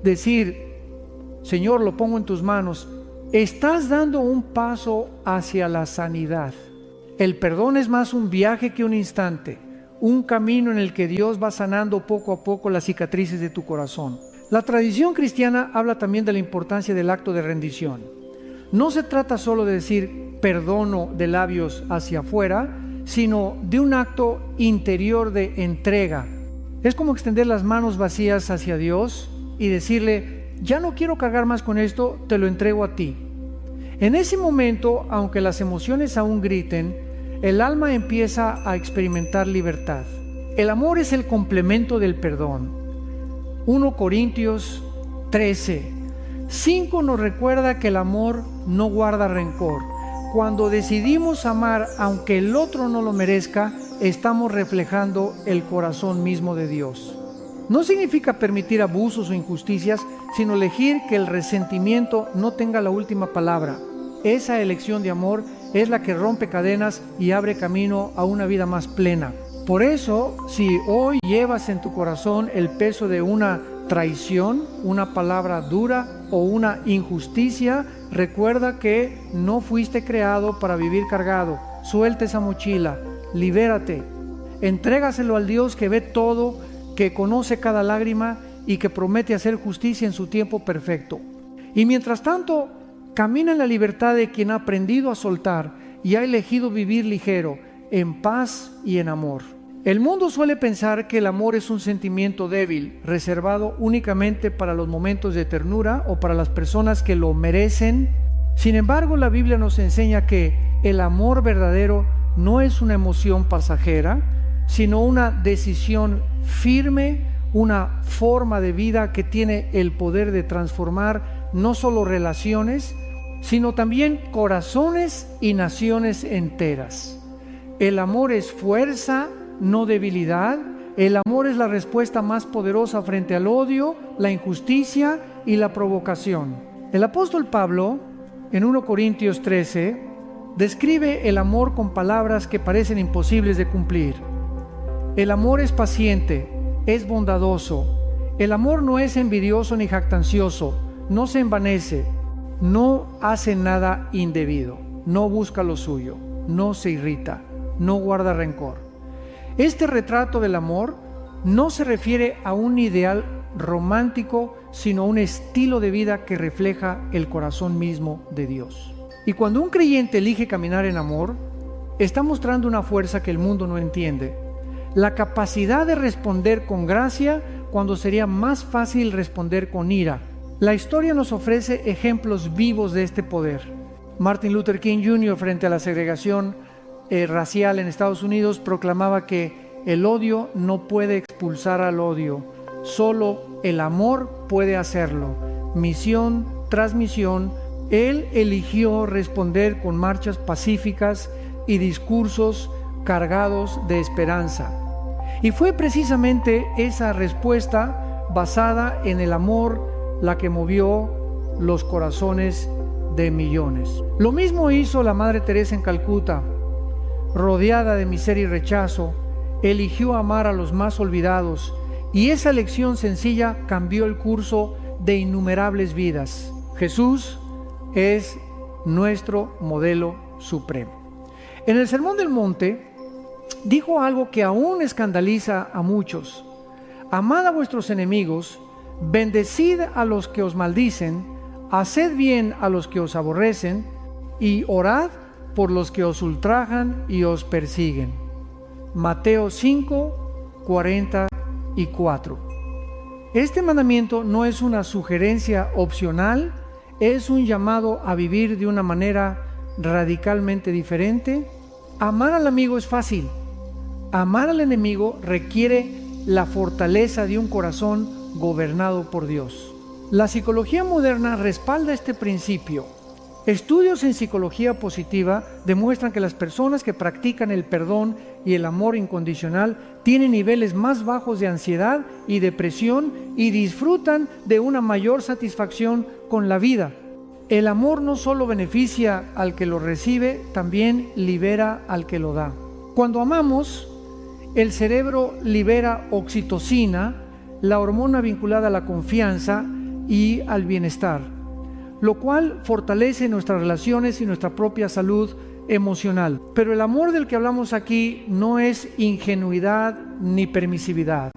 decir: Señor, lo pongo en tus manos, estás dando un paso hacia la sanidad. El perdón es más un viaje que un instante, un camino en el que Dios va sanando poco a poco las cicatrices de tu corazón. La tradición cristiana habla también de la importancia del acto de rendición. No se trata solo de decir perdono de labios hacia afuera, sino de un acto interior de entrega. Es como extender las manos vacías hacia Dios y decirle: ya no quiero cargar más con esto, te lo entrego a ti. En ese momento, aunque las emociones aún griten, el alma empieza a experimentar libertad. El amor es el complemento del perdón. 1 Corintios 13:5 nos recuerda que el amor no guarda rencor. Cuando decidimos amar aunque el otro no lo merezca, estamos reflejando el corazón mismo de Dios. No significa permitir abusos o injusticias, sino elegir que el resentimiento no tenga la última palabra. Esa elección de amor es la que rompe cadenas y abre camino a una vida más plena. Por eso, si hoy llevas en tu corazón el peso de una traición, una palabra dura o una injusticia, recuerda que no fuiste creado para vivir cargado. Suelta esa mochila, libérate, entrégaselo al Dios que ve todo, que conoce cada lágrima y que promete hacer justicia en su tiempo perfecto. Y mientras tanto, camina en la libertad de quien ha aprendido a soltar y ha elegido vivir ligero, en paz y en amor. El mundo suele pensar que el amor es un sentimiento débil, reservado únicamente para los momentos de ternura o para las personas que lo merecen. Sin embargo, la Biblia nos enseña que el amor verdadero no es una emoción pasajera, sino una decisión firme, una forma de vida que tiene el poder de transformar no solo relaciones, sino también corazones y naciones enteras. El amor es fuerza, no debilidad. El amor es la respuesta más poderosa frente al odio, la injusticia y la provocación. El apóstol Pablo, en 1 Corintios 13, describe el amor con palabras que parecen imposibles de cumplir. El amor es paciente, es bondadoso. El amor no es envidioso ni jactancioso, no se envanece, no hace nada indebido, no busca lo suyo, no se irrita, no guarda rencor. Este retrato del amor no se refiere a un ideal romántico, sino a un estilo de vida que refleja el corazón mismo de Dios. Y cuando un creyente elige caminar en amor, está mostrando una fuerza que el mundo no entiende. La capacidad de responder con gracia cuando sería más fácil responder con ira. La historia nos ofrece ejemplos vivos de este poder. Martin Luther King Jr., frente a la segregación racial en Estados Unidos, proclamaba que el odio no puede expulsar al odio, solo el amor puede hacerlo. Misión tras misión, él eligió responder con marchas pacíficas y discursos cargados de esperanza. Y fue precisamente esa respuesta basada en el amor la que movió los corazones de millones. Lo mismo hizo la Madre Teresa en Calcuta. Rodeada de miseria y rechazo, eligió amar a los más olvidados, y esa elección sencilla cambió el curso de innumerables vidas. Jesús es nuestro modelo supremo. En el Sermón del Monte dijo algo que aún escandaliza a muchos: amad a vuestros enemigos, bendecid a los que os maldicen, haced bien a los que os aborrecen, y orad por los que os ultrajan y os persiguen. Mateo 5, 44. Este mandamiento no es una sugerencia opcional, es un llamado a vivir de una manera radicalmente diferente. Amar al amigo es fácil. Amar al enemigo requiere la fortaleza de un corazón gobernado por Dios. La psicología moderna respalda este principio. Estudios en psicología positiva demuestran que las personas que practican el perdón y el amor incondicional tienen niveles más bajos de ansiedad y depresión y disfrutan de una mayor satisfacción con la vida. El amor no solo beneficia al que lo recibe, también libera al que lo da. Cuando amamos, el cerebro libera oxitocina, la hormona vinculada a la confianza y al bienestar, lo cual fortalece nuestras relaciones y nuestra propia salud emocional. Pero el amor del que hablamos aquí no es ingenuidad ni permisividad.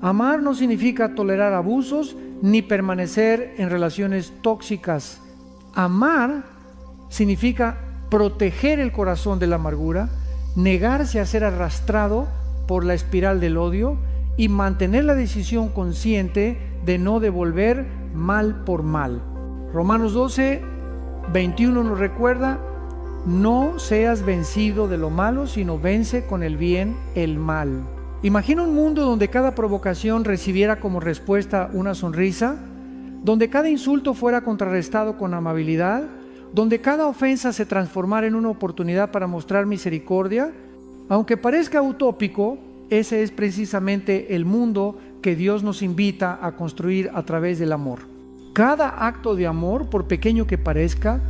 Amar no significa tolerar abusos ni permanecer en relaciones tóxicas. Amar significa proteger el corazón de la amargura, negarse a ser arrastrado por la espiral del odio y mantener la decisión consciente de no devolver mal por mal. Romanos 12, 21 nos recuerda: no seas vencido de lo malo, sino vence con el bien el mal. Imagina un mundo donde cada provocación recibiera como respuesta una sonrisa, donde cada insulto fuera contrarrestado con amabilidad, donde cada ofensa se transformara en una oportunidad para mostrar misericordia. Aunque parezca utópico, ese es precisamente el mundo que Dios nos invita a construir a través del amor. Cada acto de amor, por pequeño que parezca,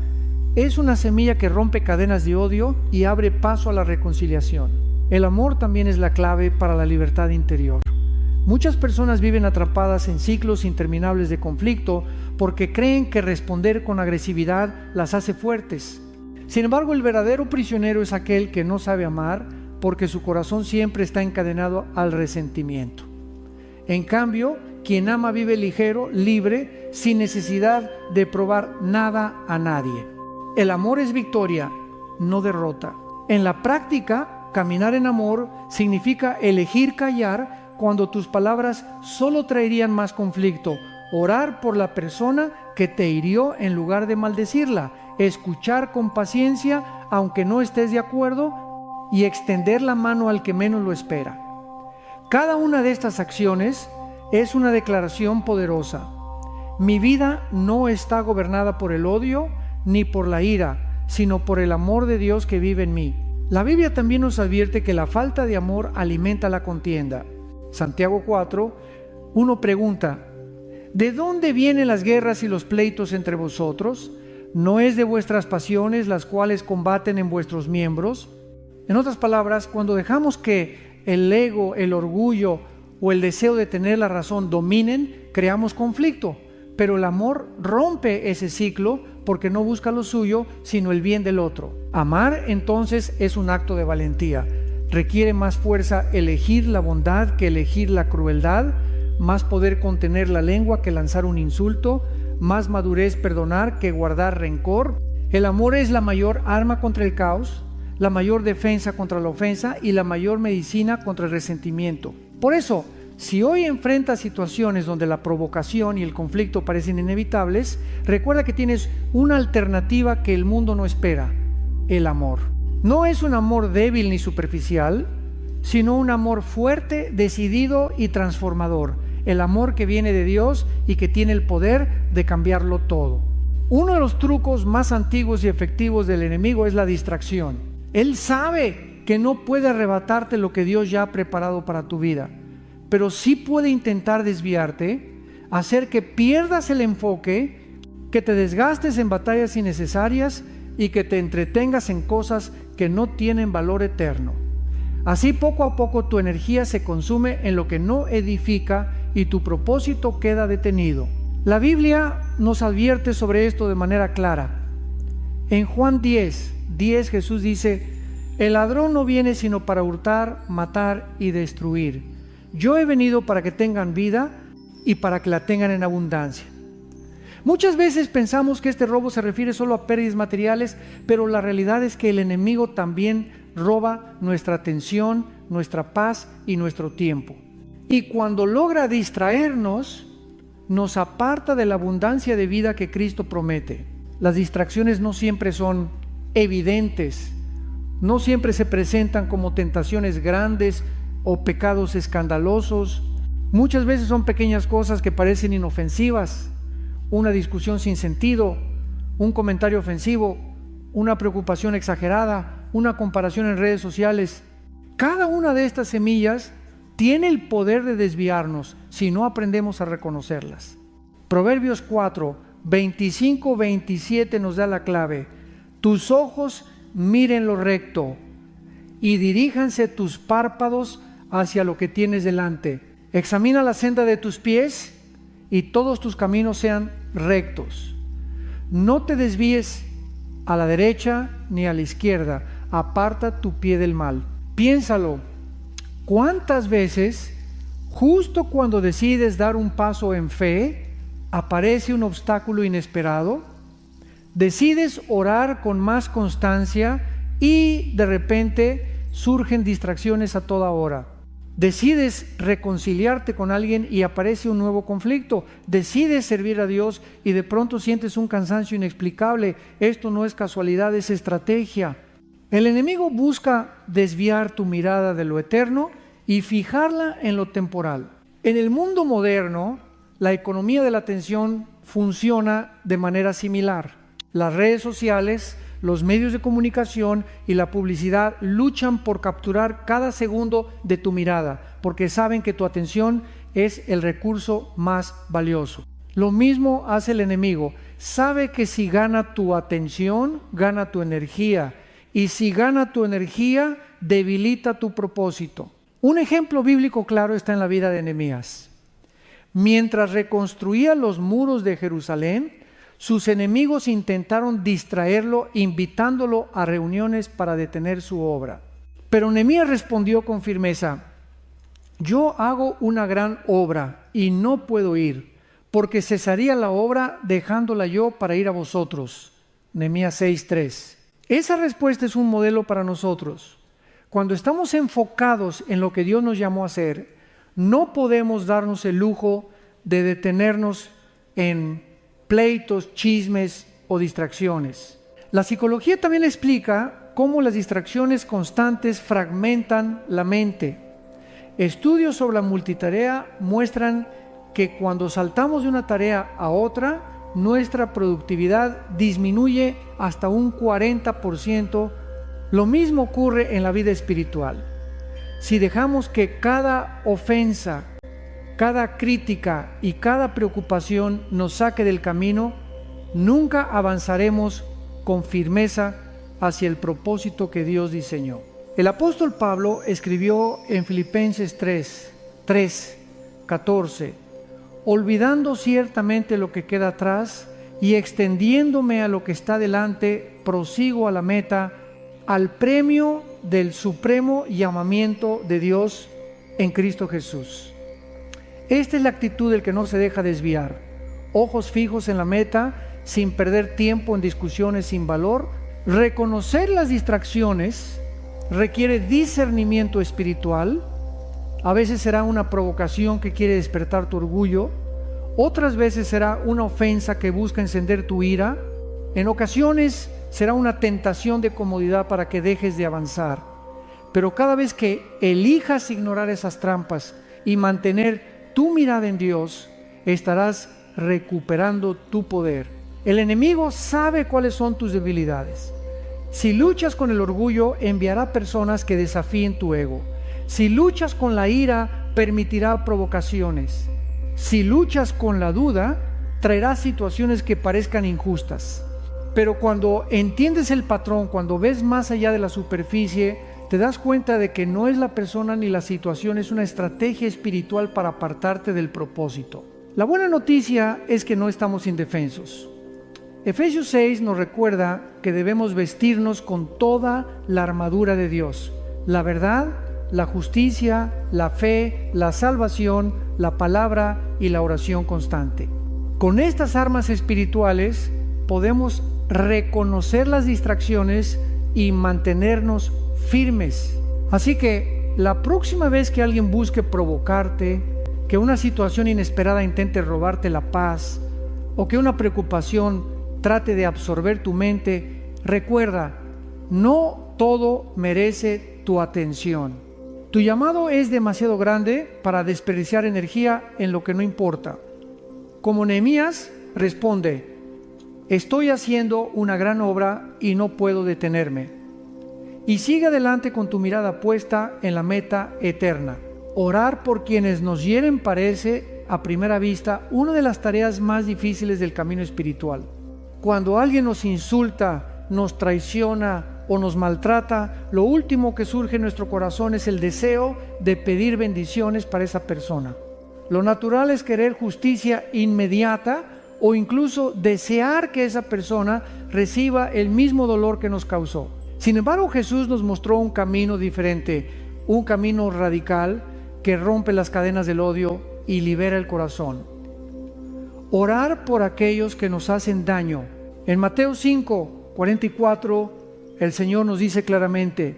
es una semilla que rompe cadenas de odio y abre paso a la reconciliación. El amor también es la clave para la libertad interior. Muchas personas viven atrapadas en ciclos interminables de conflicto porque creen que responder con agresividad las hace fuertes. Sin embargo, el verdadero prisionero es aquel que no sabe amar porque su corazón siempre está encadenado al resentimiento. En cambio, quien ama vive ligero, libre, sin necesidad de probar nada a nadie. El amor es victoria, no derrota. En la práctica, caminar en amor significa elegir callar cuando tus palabras solo traerían más conflicto, orar por la persona que te hirió en lugar de maldecirla, escuchar con paciencia aunque no estés de acuerdo y extender la mano al que menos lo espera. Cada una de estas acciones es una declaración poderosa. Mi vida no está gobernada por el odio, ni por la ira, sino por el amor de Dios que vive en mí. La Biblia también nos advierte que la falta de amor alimenta la contienda. Santiago 4, uno pregunta: ¿de dónde vienen las guerras y los pleitos entre vosotros? ¿No es de vuestras pasiones las cuales combaten en vuestros miembros? En otras palabras, cuando dejamos que el ego, el orgullo o el deseo de tener la razón dominen, creamos conflicto. Pero el amor rompe ese ciclo porque no busca lo suyo, sino el bien del otro. Amar, entonces, es un acto de valentía. Requiere más fuerza elegir la bondad que elegir la crueldad, más poder contener la lengua que lanzar un insulto, más madurez perdonar que guardar rencor. El amor es la mayor arma contra el caos, la mayor defensa contra la ofensa y la mayor medicina contra el resentimiento. Por eso, si hoy enfrentas situaciones donde la provocación y el conflicto parecen inevitables, recuerda que tienes una alternativa que el mundo no espera: el amor. No es un amor débil ni superficial, sino un amor fuerte, decidido y transformador. El amor que viene de Dios y que tiene el poder de cambiarlo todo. Uno de los trucos más antiguos y efectivos del enemigo es la distracción. Él sabe que no puede arrebatarte lo que Dios ya ha preparado para tu vida, pero sí puede intentar desviarte, hacer que pierdas el enfoque, que te desgastes en batallas innecesarias y que te entretengas en cosas que no tienen valor eterno. Así, poco a poco, tu energía se consume en lo que no edifica y tu propósito queda detenido. La Biblia nos advierte sobre esto de manera clara. En Juan 10, Jesús dice: el ladrón no viene sino para hurtar, matar y destruir. Yo he venido para que tengan vida y para que la tengan en abundancia. Muchas veces pensamos que este robo se refiere solo a pérdidas materiales, pero la realidad es que el enemigo también roba nuestra atención, nuestra paz y nuestro tiempo. Y cuando logra distraernos, nos aparta de la abundancia de vida que Cristo promete. Las distracciones no siempre son evidentes, no siempre se presentan como tentaciones grandes o pecados escandalosos. Muchas veces son pequeñas cosas que parecen inofensivas: una discusión sin sentido, un comentario ofensivo, una preocupación exagerada, una comparación en redes sociales. Cada una de estas semillas tiene el poder de desviarnos si no aprendemos a reconocerlas. Proverbios 4, 25-27 nos da la clave: tus ojos miren lo recto y diríjanse tus párpados hacia lo que tienes delante. Examina la senda de tus pies y todos tus caminos sean rectos. No te desvíes a la derecha ni a la izquierda, aparta tu pie del mal. Piénsalo: ¿cuántas veces, justo cuando decides dar un paso en fe, aparece un obstáculo inesperado? Decides orar con más constancia y de repente surgen distracciones a toda hora. Decides reconciliarte con alguien y aparece un nuevo conflicto. Decides servir a Dios y de pronto sientes un cansancio inexplicable. Esto no es casualidad, es estrategia. El enemigo busca desviar tu mirada de lo eterno y fijarla en lo temporal. En el mundo moderno, la economía de la atención funciona de manera similar. Las redes sociales, los medios de comunicación y la publicidad luchan por capturar cada segundo de tu mirada, porque saben que tu atención es el recurso más valioso. Lo mismo hace el enemigo. Sabe que si gana tu atención, gana tu energía. Y si gana tu energía, debilita tu propósito. Un ejemplo bíblico claro está en la vida de Nehemías. Mientras reconstruía los muros de Jerusalén, sus enemigos intentaron distraerlo, invitándolo a reuniones para detener su obra. Pero Nehemías respondió con firmeza: yo hago una gran obra y no puedo ir, porque cesaría la obra dejándola yo para ir a vosotros. Nehemías 6:3. Esa respuesta es un modelo para nosotros. Cuando estamos enfocados en lo que Dios nos llamó a hacer, no podemos darnos el lujo de detenernos en pleitos, chismes o distracciones. La psicología también explica cómo las distracciones constantes fragmentan la mente. Estudios sobre la multitarea muestran que cuando saltamos de una tarea a otra, nuestra productividad disminuye hasta un 40%. Lo mismo ocurre en la vida espiritual. Si dejamos que cada ofensa, cada crítica y cada preocupación nos saque del camino, nunca avanzaremos con firmeza hacia el propósito que Dios diseñó. El apóstol Pablo escribió en Filipenses 3:14, olvidando ciertamente lo que queda atrás y extendiéndome a lo que está delante, prosigo a la meta, al premio del supremo llamamiento de Dios en Cristo Jesús. Esta es la actitud del que no se deja desviar, ojos fijos en la meta, sin perder tiempo en discusiones sin valor. Reconocer las distracciones requiere discernimiento espiritual. A veces será una provocación que quiere despertar tu orgullo, otras veces será una ofensa que busca encender tu ira, en ocasiones será una tentación de comodidad para que dejes de avanzar. Pero cada vez que elijas ignorar esas trampas y mantener tu mirada en Dios, estarás recuperando tu poder. El enemigo sabe cuáles son tus debilidades. Si luchas con el orgullo, enviará personas que desafíen tu ego. Si luchas con la ira, permitirá provocaciones. Si luchas con la duda, traerá situaciones que parezcan injustas. Pero cuando entiendes el patrón, cuando ves más allá de la superficie, te das cuenta de que no es la persona ni la situación, es una estrategia espiritual para apartarte del propósito. La buena noticia es que no estamos indefensos. Efesios 6 nos recuerda que debemos vestirnos con toda la armadura de Dios: la verdad, la justicia, la fe, la salvación, la palabra y la oración constante. Con estas armas espirituales podemos reconocer las distracciones y mantenernos firmes. Así que la próxima vez que alguien busque provocarte, que una situación inesperada intente robarte la paz o que una preocupación trate de absorber tu mente, recuerda, no todo merece tu atención. Tu llamado es demasiado grande para desperdiciar energía en lo que no importa. Como Nehemías, responde: estoy haciendo una gran obra y no puedo detenerme. Y sigue adelante con tu mirada puesta en la meta eterna. Orar por quienes nos hieren parece, a primera vista, una de las tareas más difíciles del camino espiritual. Cuando alguien nos insulta, nos traiciona o nos maltrata, lo último que surge en nuestro corazón es el deseo de pedir bendiciones para esa persona. Lo natural es querer justicia inmediata o incluso desear que esa persona reciba el mismo dolor que nos causó. Sin embargo, Jesús nos mostró un camino diferente, un camino radical que rompe las cadenas del odio y libera el corazón. Orar por aquellos que nos hacen daño. En Mateo 5:44, el Señor nos dice claramente: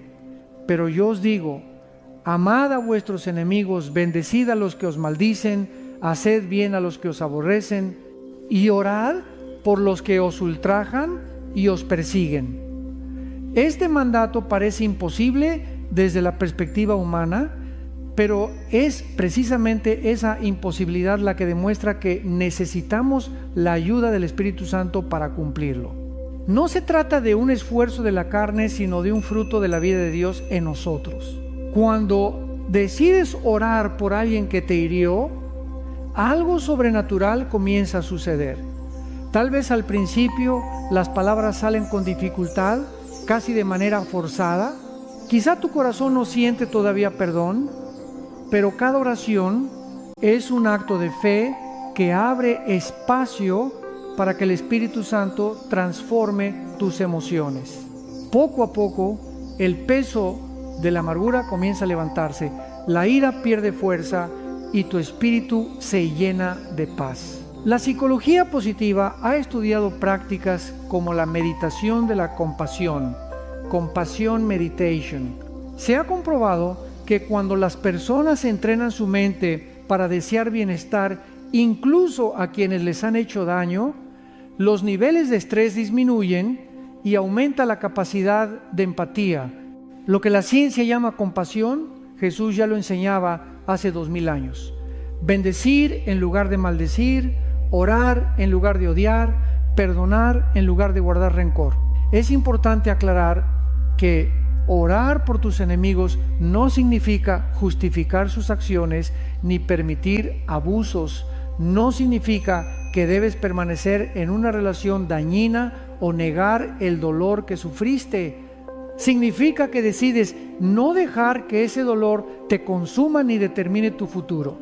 pero yo os digo, amad a vuestros enemigos, bendecid a los que os maldicen, haced bien a los que os aborrecen, y orad por los que os ultrajan y os persiguen. Este mandato parece imposible desde la perspectiva humana, pero es precisamente esa imposibilidad la que demuestra que necesitamos la ayuda del Espíritu Santo para cumplirlo. No se trata de un esfuerzo de la carne, sino de un fruto de la vida de Dios en nosotros. Cuando decides orar por alguien que te hirió, algo sobrenatural comienza a suceder. Tal vez al principio las palabras salen con dificultad, casi de manera forzada. Quizá tu corazón no siente todavía perdón, pero cada oración es un acto de fe que abre espacio para que el Espíritu Santo transforme tus emociones. Poco a poco, el peso de la amargura comienza a levantarse, la ira pierde fuerza y tu espíritu se llena de paz. La psicología positiva ha estudiado prácticas como la meditación de la compasión, Compassion Meditation. Se ha comprobado que cuando las personas entrenan su mente para desear bienestar, incluso a quienes les han hecho daño, los niveles de estrés disminuyen y aumenta la capacidad de empatía. Lo que la ciencia llama compasión, Jesús ya lo enseñaba hace 2000 años. Bendecir en lugar de maldecir, orar en lugar de odiar, perdonar en lugar de guardar rencor. Es importante aclarar que orar por tus enemigos no significa justificar sus acciones ni permitir abusos. No significa que debes permanecer en una relación dañina o negar el dolor que sufriste. Significa que decides no dejar que ese dolor te consuma ni determine tu futuro.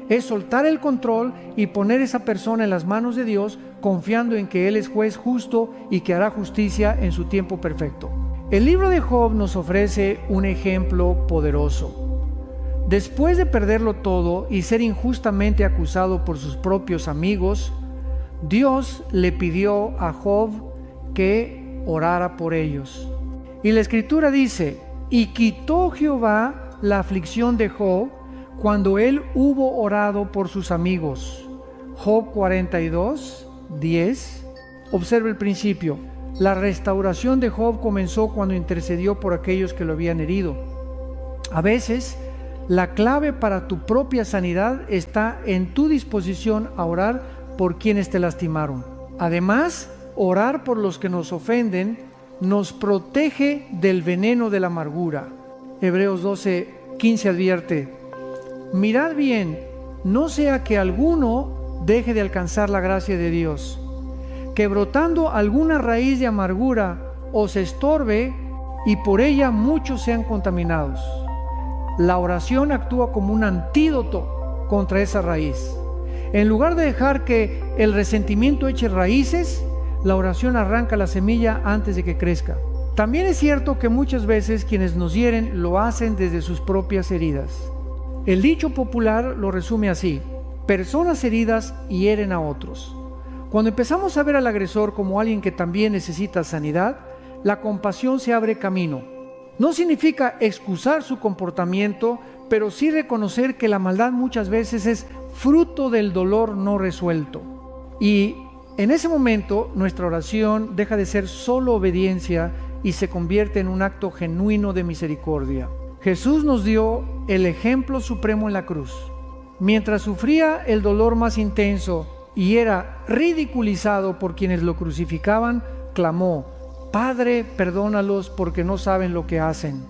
Es soltar el control y poner esa persona en las manos de Dios, confiando en que Él es juez justo y que hará justicia en su tiempo perfecto. El libro de Job nos ofrece un ejemplo poderoso. Después de perderlo todo y ser injustamente acusado por sus propios amigos, Dios le pidió a Job que orara por ellos. Y la Escritura dice: y quitó Jehová la aflicción de Job cuando él hubo orado por sus amigos. Job 42, 10. Observa el principio. La restauración de Job comenzó cuando intercedió por aquellos que lo habían herido. A veces, la clave para tu propia sanidad está en tu disposición a orar por quienes te lastimaron. Además, orar por los que nos ofenden nos protege del veneno de la amargura. Hebreos 12:15 advierte: mirad bien, no sea que alguno deje de alcanzar la gracia de Dios, que brotando alguna raíz de amargura os estorbe y por ella muchos sean contaminados. La oración actúa como un antídoto contra esa raíz. En lugar de dejar que el resentimiento eche raíces, la oración arranca la semilla antes de que crezca. También es cierto que muchas veces quienes nos hieren lo hacen desde sus propias heridas. El dicho popular lo resume así: personas heridas hieren a otros. Cuando empezamos a ver al agresor como alguien que también necesita sanidad, la compasión se abre camino. No significa excusar su comportamiento, pero sí reconocer que la maldad muchas veces es fruto del dolor no resuelto. Y en ese momento nuestra oración deja de ser solo obediencia y se convierte en un acto genuino de misericordia. Jesús nos dio el ejemplo supremo en la cruz. Mientras sufría el dolor más intenso y era ridiculizado por quienes lo crucificaban, clamó: Padre, perdónalos porque no saben lo que hacen.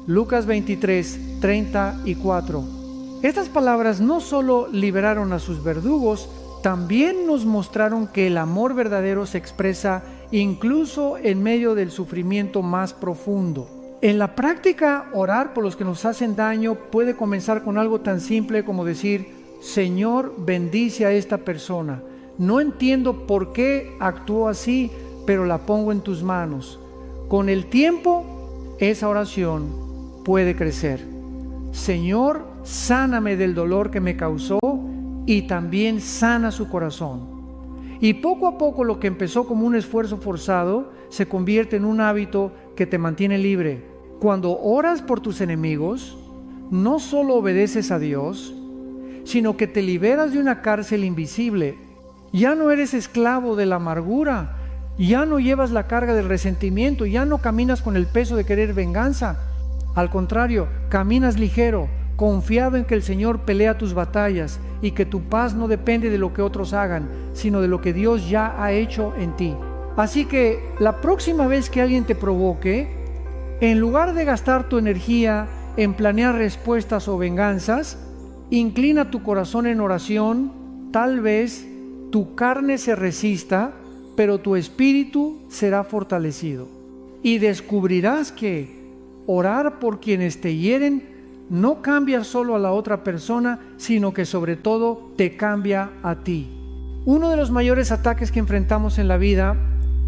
Lucas 23, 34. Estas palabras no solo liberaron a sus verdugos, también nos mostraron que el amor verdadero se expresa incluso en medio del sufrimiento más profundo. En la práctica, orar por los que nos hacen daño puede comenzar con algo tan simple como decir: Señor, bendice a esta persona. No entiendo por qué actuó así, pero la pongo en tus manos. Con el tiempo, esa oración puede crecer. Señor, sáname del dolor que me causó y también sana su corazón. Y poco a poco lo que empezó como un esfuerzo forzado se convierte en un hábito que te mantiene libre. Cuando oras por tus enemigos, no solo obedeces a Dios, sino que te liberas de una cárcel invisible. Ya no eres esclavo de la amargura, ya no llevas la carga del resentimiento, ya no caminas con el peso de querer venganza. Al contrario, caminas ligero, confiado en que el Señor pelea tus batallas y que tu paz no depende de lo que otros hagan, sino de lo que Dios ya ha hecho en ti. Así que la próxima vez que alguien te provoque, en lugar de gastar tu energía en planear respuestas o venganzas, inclina tu corazón en oración. Tal vez tu carne se resista, pero tu espíritu será fortalecido. Y descubrirás que orar por quienes te hieren no cambia solo a la otra persona, sino que sobre todo te cambia a ti. Uno de los mayores ataques que enfrentamos en la vida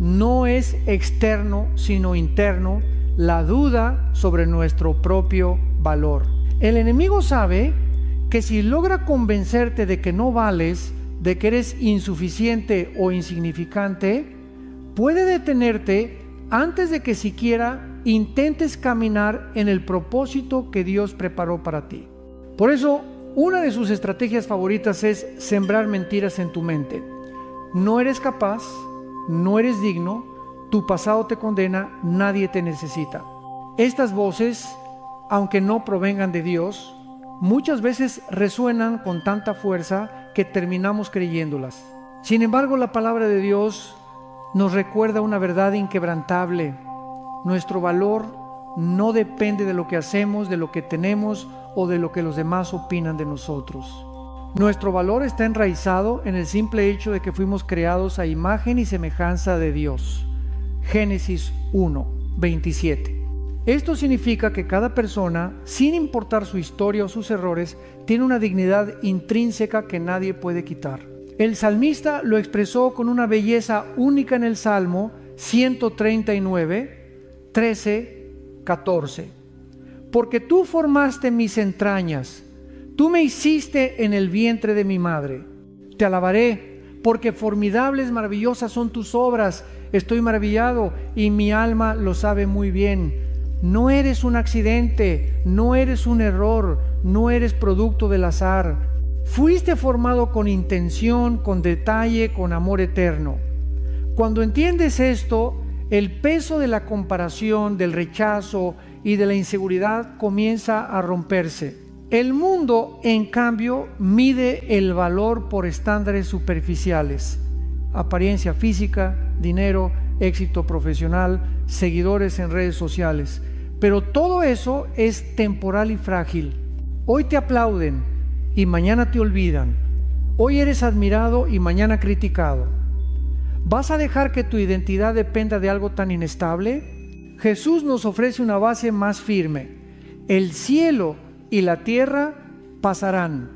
no es externo, sino interno: la duda sobre nuestro propio valor. El enemigo sabe que si logra convencerte de que no vales, de que eres insuficiente o insignificante, puede detenerte antes de que siquiera intentes caminar en el propósito que Dios preparó para ti. Por eso, una de sus estrategias favoritas es sembrar mentiras en tu mente. No eres capaz, no eres digno, tu pasado te condena, nadie te necesita. Estas voces, aunque no provengan de Dios, muchas veces resuenan con tanta fuerza que terminamos creyéndolas. Sin embargo, la palabra de Dios nos recuerda una verdad inquebrantable. Nuestro valor no depende de lo que hacemos, de lo que tenemos o de lo que los demás opinan de nosotros. Nuestro valor está enraizado en el simple hecho de que fuimos creados a imagen y semejanza de Dios. Génesis 1:27. Esto significa que cada persona, sin importar su historia o sus errores, tiene una dignidad intrínseca que nadie puede quitar. El salmista lo expresó con una belleza única en el Salmo 139, 13, 14. Porque tú formaste mis entrañas, tú me hiciste en el vientre de mi madre. Te alabaré, porque formidables, maravillosas son tus obras. Estoy maravillado y mi alma lo sabe muy bien. No eres un accidente, no eres un error, no eres producto del azar. Fuiste formado con intención, con detalle, con amor eterno. Cuando entiendes esto, el peso de la comparación, del rechazo y de la inseguridad comienza a romperse. El mundo, en cambio, mide el valor por estándares superficiales: apariencia física, dinero, éxito profesional, seguidores en redes sociales. Pero todo eso es temporal y frágil. Hoy te aplauden y mañana te olvidan. Hoy eres admirado y mañana criticado. ¿Vas a dejar que tu identidad dependa de algo tan inestable? Jesús nos ofrece una base más firme. El cielo y la tierra pasarán,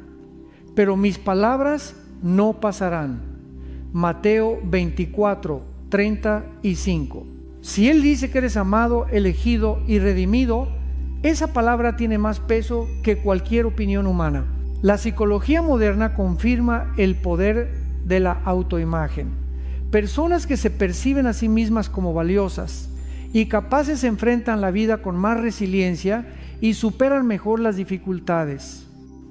pero mis palabras no pasarán. Mateo 24, 35. Si Él dice que eres amado, elegido y redimido, esa palabra tiene más peso que cualquier opinión humana. La psicología moderna confirma el poder de la autoimagen. Personas que se perciben a sí mismas como valiosas y capaces enfrentan la vida con más resiliencia y superan mejor las dificultades.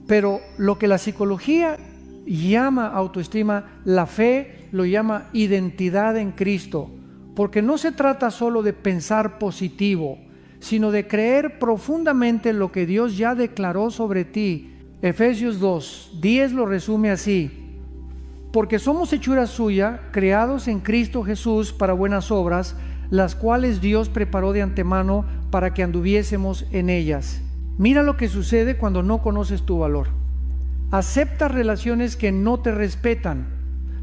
Pero lo que la psicología llama autoestima, la fe lo llama identidad en Cristo. Porque no se trata solo de pensar positivo, sino de creer profundamente lo que Dios ya declaró sobre ti. Efesios 2:10 lo resume así: porque somos hechura suya, creados en Cristo Jesús para buenas obras, las cuales Dios preparó de antemano para que anduviésemos en ellas. Mira lo que sucede cuando no conoces tu valor. Aceptas relaciones que no te respetan,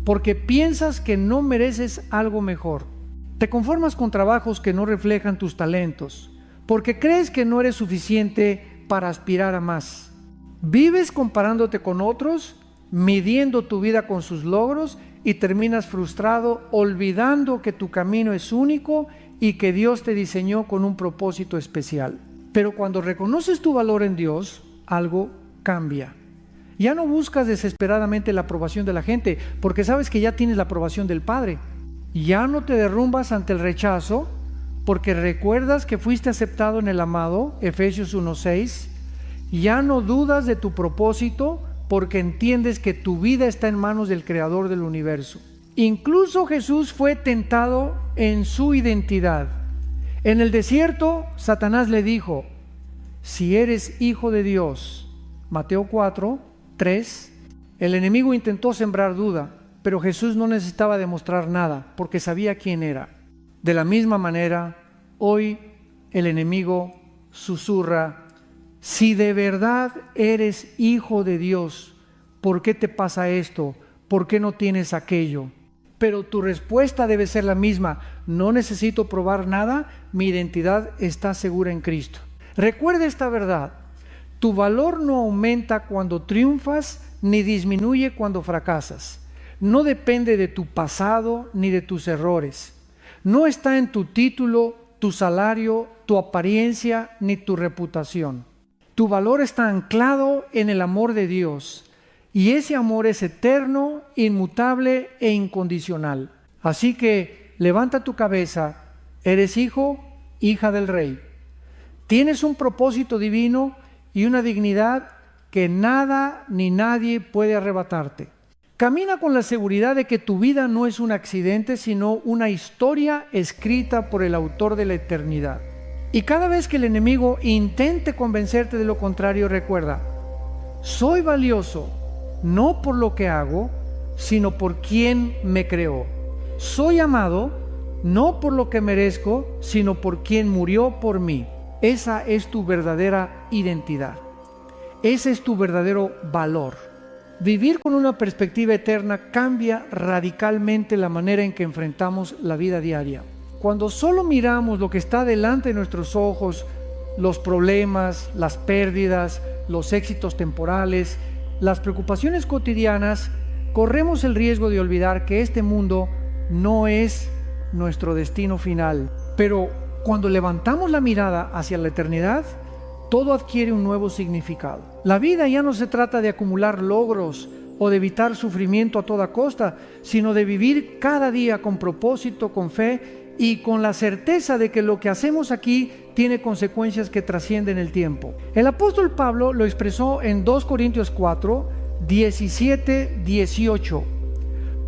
porque piensas que no mereces algo mejor. Te conformas con trabajos que no reflejan tus talentos, porque crees que no eres suficiente para aspirar a más. Vives comparándote con otros, midiendo tu vida con sus logros y terminas frustrado, olvidando que tu camino es único y que Dios te diseñó con un propósito especial. Pero cuando reconoces tu valor en Dios, algo cambia. Ya no buscas desesperadamente la aprobación de la gente, porque sabes que ya tienes la aprobación del Padre. Ya no te derrumbas ante el rechazo, porque recuerdas que fuiste aceptado en el amado, Efesios 1:6. Ya no dudas de tu propósito, porque entiendes que tu vida está en manos del Creador del universo. Incluso Jesús fue tentado en su identidad. En el desierto, Satanás le dijo: si eres hijo de Dios. Mateo 4:3. El enemigo intentó sembrar duda, pero Jesús no necesitaba demostrar nada, porque sabía quién era. De la misma manera, hoy el enemigo susurra: si de verdad eres hijo de Dios, ¿por qué te pasa esto? ¿Por qué no tienes aquello? Pero tu respuesta debe ser la misma: no necesito probar nada, mi identidad está segura en Cristo. Recuerda esta verdad: tu valor no aumenta cuando triunfas, ni disminuye cuando fracasas. No depende de tu pasado ni de tus errores. No está en tu título, tu salario, tu apariencia ni tu reputación. Tu valor está anclado en el amor de Dios, y ese amor es eterno, inmutable e incondicional. Así que levanta tu cabeza, eres hijo, hija del Rey. Tienes un propósito divino y una dignidad que nada ni nadie puede arrebatarte. Camina con la seguridad de que tu vida no es un accidente, sino una historia escrita por el autor de la eternidad. Y cada vez que el enemigo intente convencerte de lo contrario, recuerda: soy valioso, no por lo que hago, sino por quien me creó. Soy amado no por lo que merezco, sino por quien murió por mí. Esa es tu verdadera identidad. Ese es tu verdadero valor. Vivir con una perspectiva eterna cambia radicalmente la manera en que enfrentamos la vida diaria. Cuando solo miramos lo que está delante de nuestros ojos, los problemas, las pérdidas, los éxitos temporales, las preocupaciones cotidianas, corremos el riesgo de olvidar que este mundo no es nuestro destino final. Pero cuando levantamos la mirada hacia la eternidad, todo adquiere un nuevo significado. La vida ya no se trata de acumular logros o de evitar sufrimiento a toda costa, sino de vivir cada día con propósito, con fe y con la certeza de que lo que hacemos aquí tiene consecuencias que trascienden el tiempo. El apóstol Pablo lo expresó en 2 Corintios 4, 17, 18.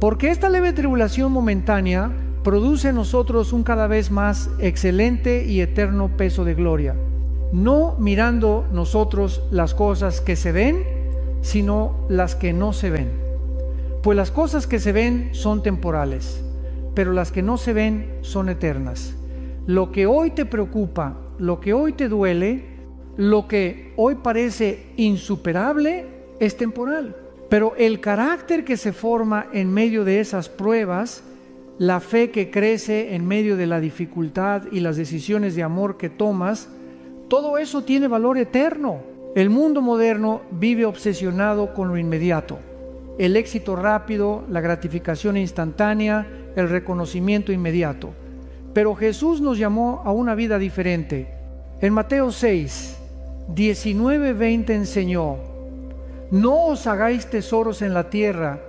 Porque esta leve tribulación momentánea produce en nosotros un cada vez más excelente y eterno peso de gloria, no mirando nosotros las cosas que se ven, sino las que no se ven. Pues las cosas que se ven son temporales, pero las que no se ven son eternas. Lo que hoy te preocupa, lo que hoy te duele, lo que hoy parece insuperable, es temporal. Pero el carácter que se forma en medio de esas pruebas, la fe que crece en medio de la dificultad y las decisiones de amor que tomas, todo eso tiene valor eterno. El mundo moderno vive obsesionado con lo inmediato, el éxito rápido, la gratificación instantánea, el reconocimiento inmediato. Pero Jesús nos llamó a una vida diferente. En Mateo 6, 19-20 enseñó: no os hagáis tesoros en la tierra,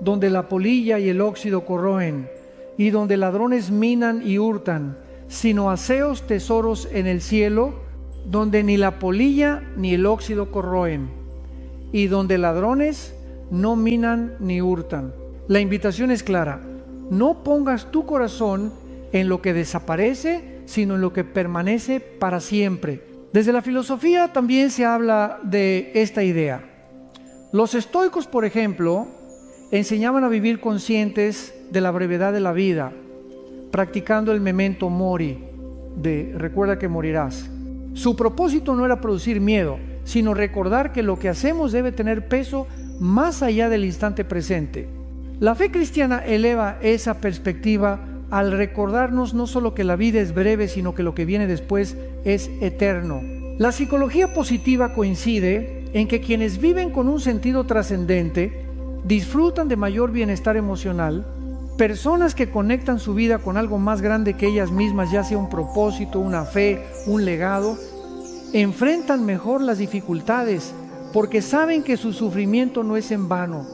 donde la polilla y el óxido corroen, y donde ladrones minan y hurtan, sino haceos tesoros en el cielo, donde ni la polilla ni el óxido corroen, y donde ladrones no minan ni hurtan. La invitación es clara: no pongas tu corazón en lo que desaparece, sino en lo que permanece para siempre. Desde la filosofía también se habla de esta idea. Los estoicos, por ejemplo, enseñaban a vivir conscientes de la brevedad de la vida, practicando el memento mori, de recuerda que morirás. Su propósito no era producir miedo, sino recordar que lo que hacemos debe tener peso más allá del instante presente. La fe cristiana eleva esa perspectiva al recordarnos no solo que la vida es breve, sino que lo que viene después es eterno. La psicología positiva coincide en que quienes viven con un sentido trascendente disfrutan de mayor bienestar emocional. Personas que conectan su vida con algo más grande que ellas mismas, ya sea un propósito, una fe, un legado, enfrentan mejor las dificultades porque saben que su sufrimiento no es en vano.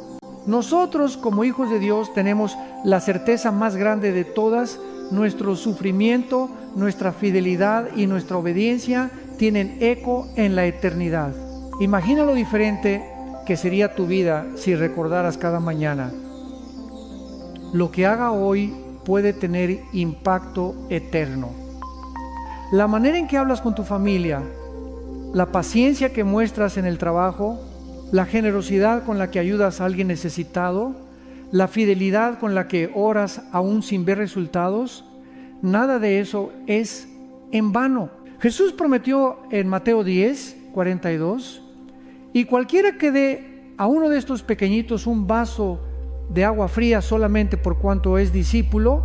Nosotros, como hijos de Dios, tenemos la certeza más grande de todas: nuestro sufrimiento, nuestra fidelidad y nuestra obediencia tienen eco en la eternidad. Imagina lo diferente que sería tu vida si recordaras cada mañana: lo que haga hoy puede tener impacto eterno. La manera en que hablas con tu familia, la paciencia que muestras en el trabajo, la generosidad con la que ayudas a alguien necesitado, la fidelidad con la que oras aún sin ver resultados, nada de eso es en vano. Jesús prometió en Mateo 10, 42, y cualquiera que dé a uno de estos pequeñitos un vaso de agua fría solamente por cuanto es discípulo,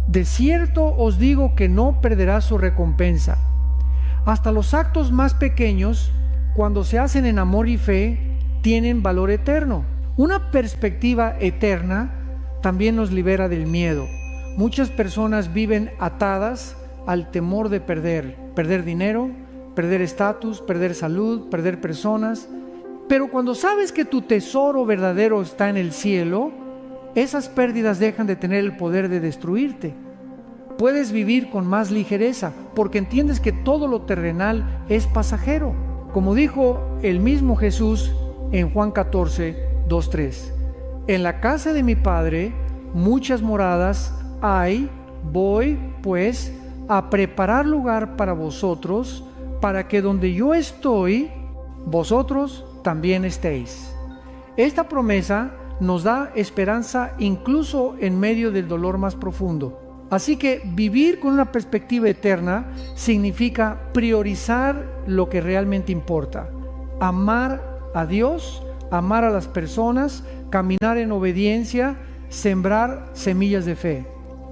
de cierto os digo que no perderá su recompensa. Hasta los actos más pequeños, cuando se hacen en amor y fe, tienen valor eterno. Una perspectiva eterna también nos libera del miedo. Muchas personas viven atadas al temor de perder dinero, perder estatus, perder salud, perder personas. Pero cuando sabes que tu tesoro verdadero está en el cielo, esas pérdidas dejan de tener el poder de destruirte. Puedes vivir con más ligereza porque entiendes que todo lo terrenal es pasajero. Como dijo el mismo Jesús en Juan 14, 2, 3: en la casa de mi Padre muchas moradas hay, voy pues a preparar lugar para vosotros, para que donde yo estoy, vosotros también estéis. Esta promesa nos da esperanza incluso en medio del dolor más profundo. Así que vivir con una perspectiva eterna significa priorizar lo que realmente importa. Amar a Dios, amar a las personas, caminar en obediencia, sembrar semillas de fe.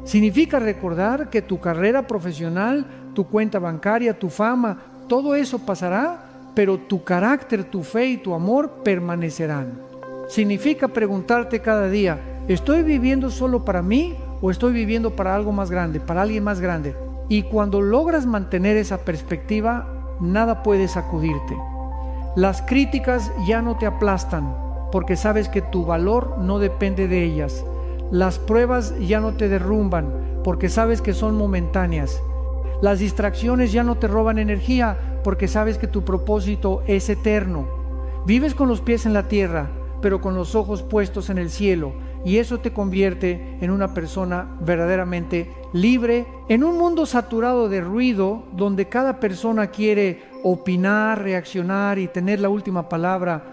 Significa recordar que tu carrera profesional, tu cuenta bancaria, tu fama, todo eso pasará, pero tu carácter, tu fe y tu amor permanecerán. Significa preguntarte cada día, ¿estoy viviendo solo para mí o estoy viviendo para algo más grande, para alguien más grande? Y cuando logras mantener esa perspectiva, nada puede sacudirte. Las críticas ya no te aplastan, porque sabes que tu valor no depende de ellas. Las pruebas ya no te derrumban, porque sabes que son momentáneas. Las distracciones ya no te roban energía, porque sabes que tu propósito es eterno. Vives con los pies en la tierra, pero con los ojos puestos en el cielo, y eso te convierte en una persona verdaderamente libre. En un mundo saturado de ruido, donde cada persona quiere opinar, reaccionar y tener la última palabra,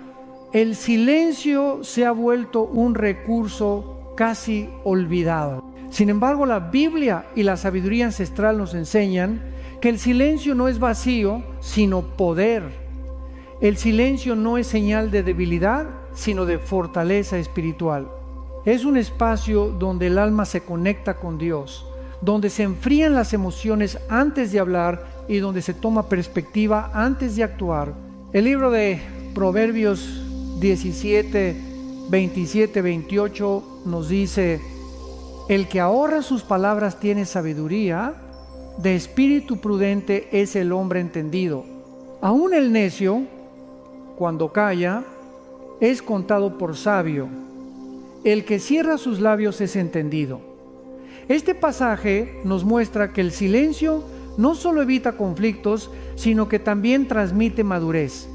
el silencio se ha vuelto un recurso casi olvidado. Sin embargo, la Biblia y la sabiduría ancestral nos enseñan que el silencio no es vacío, sino poder. El silencio no es señal de debilidad, sino de fortaleza espiritual. Es un espacio donde el alma se conecta con Dios, donde se enfrían las emociones antes de hablar y donde se toma perspectiva antes de actuar. El libro de Proverbios 17, 27, 28 nos dice: el que ahorra sus palabras tiene sabiduría, de espíritu prudente es el hombre entendido. Aún el necio, cuando calla, es contado por sabio. El que cierra sus labios es entendido. Este pasaje nos muestra que el silencio no solo evita conflictos, sino que también transmite madurez.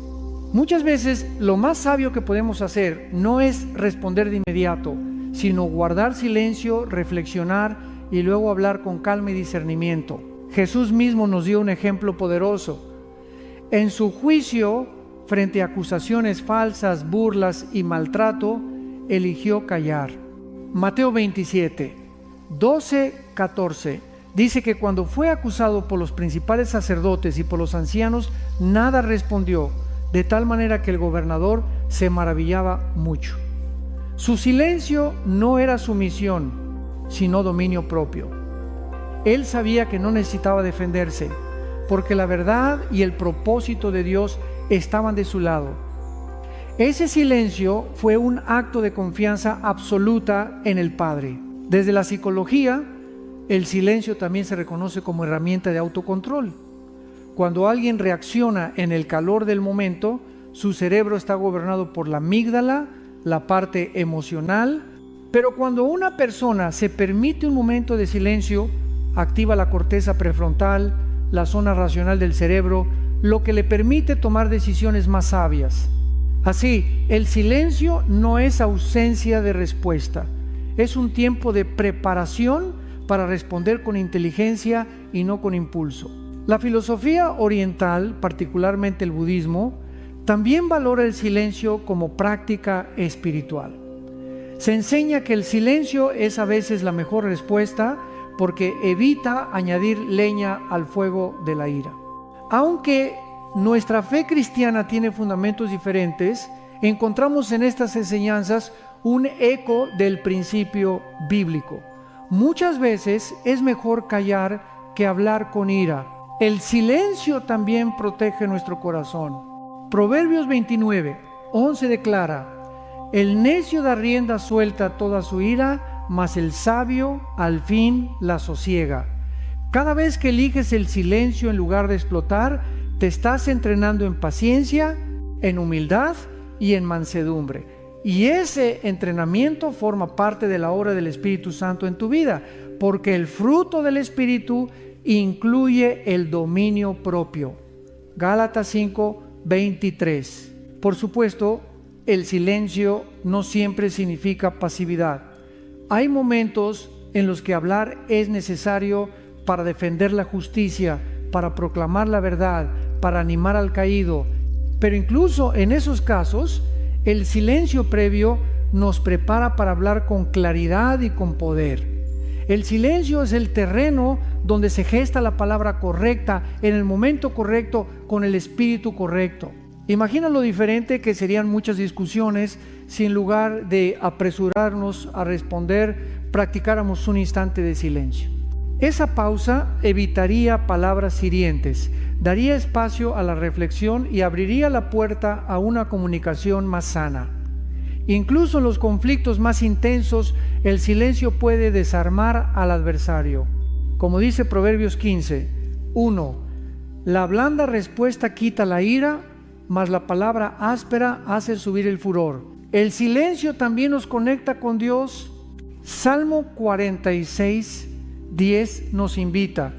Muchas veces lo más sabio que podemos hacer no es responder de inmediato, sino guardar silencio, reflexionar y luego hablar con calma y discernimiento. Jesús mismo nos dio un ejemplo poderoso. En su juicio, frente a acusaciones falsas, burlas y maltrato, eligió callar. Mateo 27, 12, 14 dice que cuando fue acusado por los principales sacerdotes y por los ancianos, nada respondió, de tal manera que el gobernador se maravillaba mucho. Su silencio no era sumisión, sino dominio propio. Él sabía que no necesitaba defenderse, porque la verdad y el propósito de Dios estaban de su lado. Ese silencio fue un acto de confianza absoluta en el Padre. Desde la psicología, el silencio también se reconoce como herramienta de autocontrol. Cuando alguien reacciona en el calor del momento, su cerebro está gobernado por la amígdala, la parte emocional, pero cuando una persona se permite un momento de silencio, activa la corteza prefrontal, la zona racional del cerebro, lo que le permite tomar decisiones más sabias. Así, el silencio no es ausencia de respuesta, es un tiempo de preparación para responder con inteligencia y no con impulso. La filosofía oriental, particularmente el budismo, también valora el silencio como práctica espiritual. Se enseña que el silencio es a veces la mejor respuesta porque evita añadir leña al fuego de la ira. Aunque nuestra fe cristiana tiene fundamentos diferentes, encontramos en estas enseñanzas un eco del principio bíblico. Muchas veces es mejor callar que hablar con ira. El silencio también protege nuestro corazón. Proverbios 29, 11 declara: el necio da rienda suelta a toda su ira, mas el sabio al fin la sosiega. Cada vez que eliges el silencio en lugar de explotar, te estás entrenando en paciencia, en humildad y en mansedumbre. Y ese entrenamiento forma parte de la obra del Espíritu Santo en tu vida, porque el fruto del Espíritu incluye el dominio propio. Gálatas 5, 23. Por supuesto, el silencio no siempre significa pasividad. Hay momentos en los que hablar es necesario para defender la justicia, para proclamar la verdad, para animar al caído. Pero incluso en esos casos, El silencio previo nos prepara para hablar con claridad y con poder. El silencio es el terreno donde se gesta la palabra correcta, en el momento correcto, con el espíritu correcto. Imagina lo diferente que serían muchas discusiones si en lugar de apresurarnos a responder, practicáramos un instante de silencio. Esa pausa evitaría palabras hirientes, daría espacio a la reflexión y abriría la puerta a una comunicación más sana. Incluso en los conflictos más intensos, el silencio puede desarmar al adversario. Como dice Proverbios 15, 1. La blanda respuesta quita la ira, mas la palabra áspera hace subir el furor. El silencio también nos conecta con Dios. Salmo 46, 10 nos invita: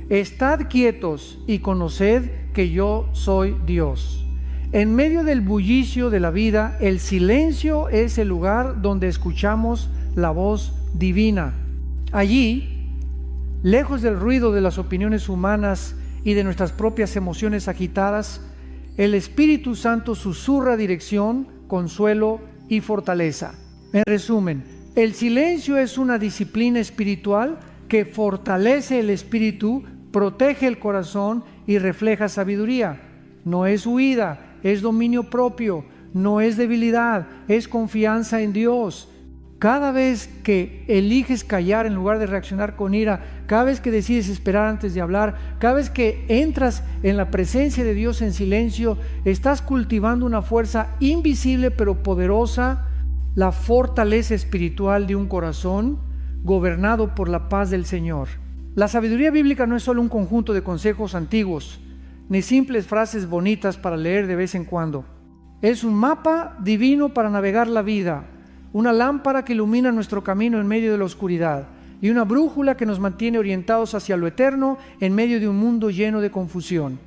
estad quietos y conoced que yo soy Dios. En medio del bullicio de la vida, el silencio es el lugar donde escuchamos la voz divina. Allí, lejos del ruido de las opiniones humanas y de nuestras propias emociones agitadas, el Espíritu Santo susurra dirección, consuelo y fortaleza. En resumen, el silencio es una disciplina espiritual que fortalece el espíritu, protege el corazón y refleja sabiduría. No es huida, es dominio propio, no es debilidad, es confianza en Dios. Cada vez que eliges callar en lugar de reaccionar con ira, cada vez que decides esperar antes de hablar, cada vez que entras en la presencia de Dios en silencio, estás cultivando una fuerza invisible pero poderosa, la fortaleza espiritual de un corazón gobernado por la paz del Señor. La sabiduría bíblica no es solo un conjunto de consejos antiguos, ni simples frases bonitas para leer de vez en cuando. Es un mapa divino para navegar la vida, una lámpara que ilumina nuestro camino en medio de la oscuridad y una brújula que nos mantiene orientados hacia lo eterno en medio de un mundo lleno de confusión.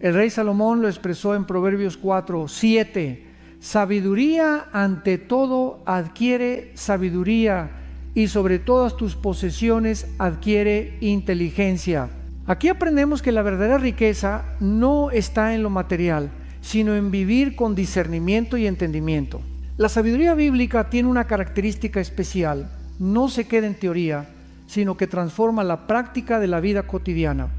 El rey Salomón lo expresó en Proverbios 4, 7. Sabiduría ante todo adquiere sabiduría, y sobre todas tus posesiones adquiere inteligencia. Aquí aprendemos que la verdadera riqueza no está en lo material, sino en vivir con discernimiento y entendimiento. La sabiduría bíblica tiene una característica especial: no se queda en teoría, sino que transforma la práctica de la vida cotidiana.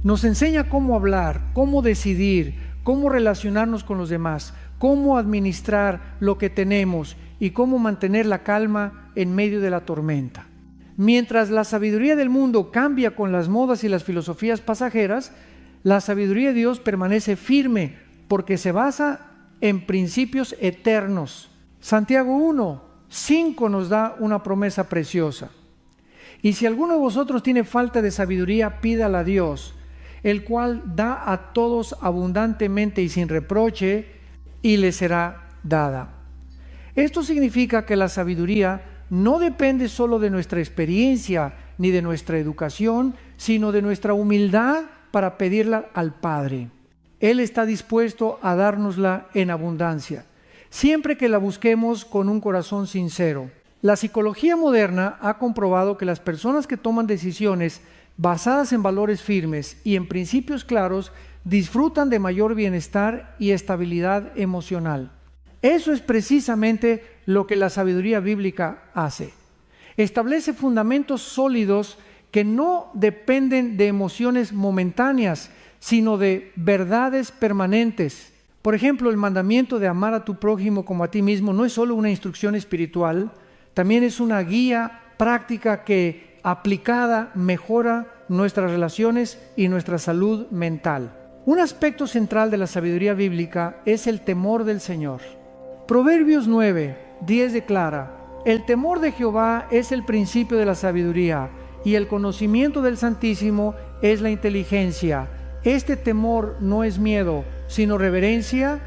Nos enseña cómo hablar, cómo decidir, cómo relacionarnos con los demás, cómo administrar lo que tenemos y cómo mantener la calma en medio de la tormenta. Mientras la sabiduría del mundo cambia con las modas y las filosofías pasajeras, la sabiduría de Dios permanece firme porque se basa en principios eternos. Santiago 1, 5 nos da una promesa preciosa. Y si alguno de vosotros tiene falta de sabiduría, pídala a Dios, el cual da a todos abundantemente y sin reproche, y le será dada. Esto significa que la sabiduría no depende solo de nuestra experiencia ni de nuestra educación, sino de nuestra humildad para pedirla al Padre. Él está dispuesto a dárnosla en abundancia, siempre que la busquemos con un corazón sincero. La psicología moderna ha comprobado que las personas que toman decisiones basadas en valores firmes y en principios claros disfrutan de mayor bienestar y estabilidad emocional. Eso es precisamente lo que la sabiduría bíblica hace. Establece fundamentos sólidos que no dependen de emociones momentáneas, sino de verdades permanentes. Por ejemplo, el mandamiento de amar a tu prójimo como a ti mismo no es solo una instrucción espiritual, también es una guía práctica que, aplicada, mejora nuestras relaciones y nuestra salud mental. Un aspecto central de la sabiduría bíblica es el temor del Señor. Proverbios 9, 10 declara: el temor de Jehová es el principio de la sabiduría, y el conocimiento del Santísimo es la inteligencia. Este temor no es miedo, sino reverencia,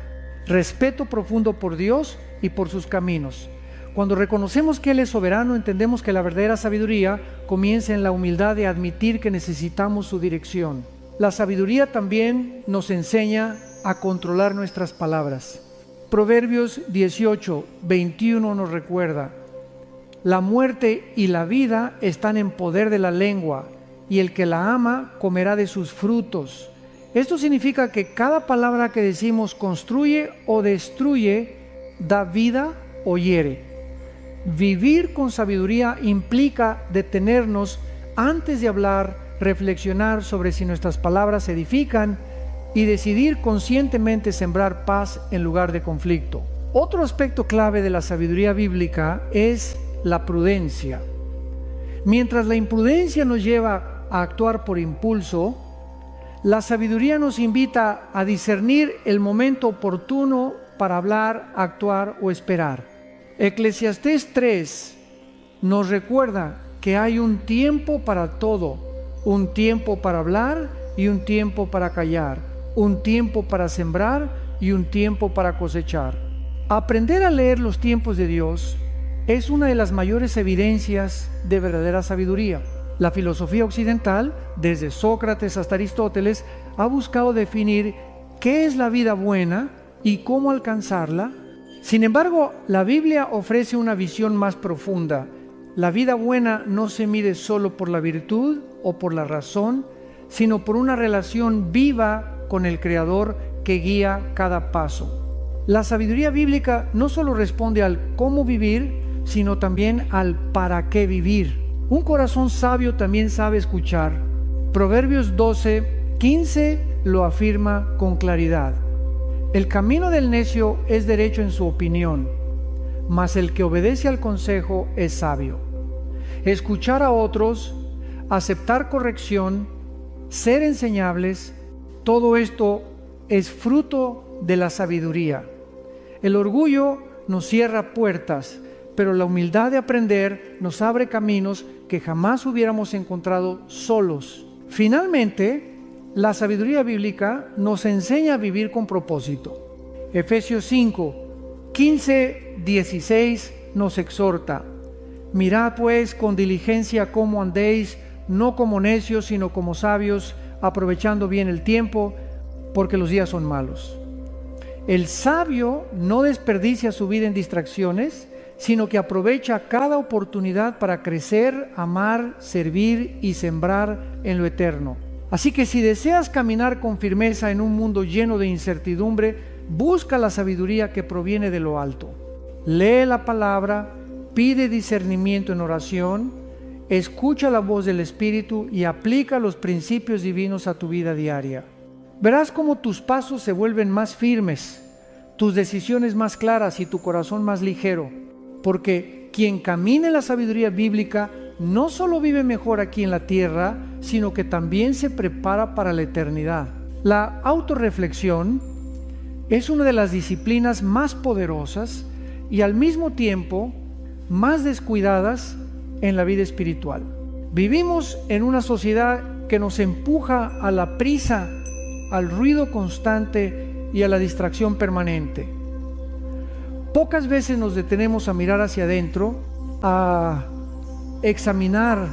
respeto profundo por Dios y por sus caminos. Cuando reconocemos que Él es soberano, entendemos que la verdadera sabiduría comienza en la humildad de admitir que necesitamos su dirección. La sabiduría también nos enseña a controlar nuestras palabras. Proverbios 18, 21 nos recuerda: la muerte y la vida están en poder de la lengua, y el que la ama comerá de sus frutos. Esto significa que cada palabra que decimos construye o destruye da vida o hiere. Vivir con sabiduría implica detenernos antes de hablar, reflexionar sobre si nuestras palabras edifican y decidir conscientemente sembrar paz en lugar de conflicto. Otro aspecto clave de la sabiduría bíblica es la prudencia. Mientras la imprudencia nos lleva a actuar por impulso, la sabiduría nos invita a discernir el momento oportuno para hablar, actuar o esperar. Eclesiastés 3 nos recuerda que hay un tiempo para todo, un tiempo para hablar y un tiempo para callar, un tiempo para sembrar y un tiempo para cosechar. Aprender a leer los tiempos de Dios es una de las mayores evidencias de verdadera sabiduría. La filosofía occidental, desde Sócrates hasta Aristóteles, ha buscado definir qué es la vida buena y cómo alcanzarla. Sin embargo, la Biblia ofrece una visión más profunda. La vida buena no se mide solo por la virtud o por la razón, sino por una relación viva con el Creador que guía cada paso. La sabiduría bíblica no solo responde al cómo vivir, sino también al para qué vivir. Un corazón sabio también sabe escuchar. Proverbios 12:15 lo afirma con claridad. El camino del necio es derecho en su opinión, mas el que obedece al consejo es sabio. Escuchar a otros, aceptar corrección, ser enseñables, todo esto es fruto de la sabiduría. El orgullo nos cierra puertas, pero la humildad de aprender nos abre caminos que jamás hubiéramos encontrado solos. Finalmente, la sabiduría bíblica nos enseña a vivir con propósito. Efesios 5:15-16 nos exhorta: mirad pues con diligencia cómo andéis, no como necios, sino como sabios, aprovechando bien el tiempo, porque los días son malos. El sabio no desperdicia su vida en distracciones, sino que aprovecha cada oportunidad para crecer, amar, servir y sembrar en lo eterno. Así que si deseas caminar con firmeza en un mundo lleno de incertidumbre, busca la sabiduría que proviene de lo alto. Lee la palabra, pide discernimiento en oración, escucha la voz del Espíritu y aplica los principios divinos a tu vida diaria. Verás cómo tus pasos se vuelven más firmes, tus decisiones más claras y tu corazón más ligero, porque quien camina en la sabiduría bíblica no solo vive mejor aquí en la tierra, sino que también se prepara para la eternidad. La autorreflexión es una de las disciplinas más poderosas y al mismo tiempo más descuidadas en la vida espiritual. Vivimos en una sociedad que nos empuja a la prisa, al ruido constante y a la distracción permanente. Pocas veces nos detenemos a mirar hacia adentro, a examinar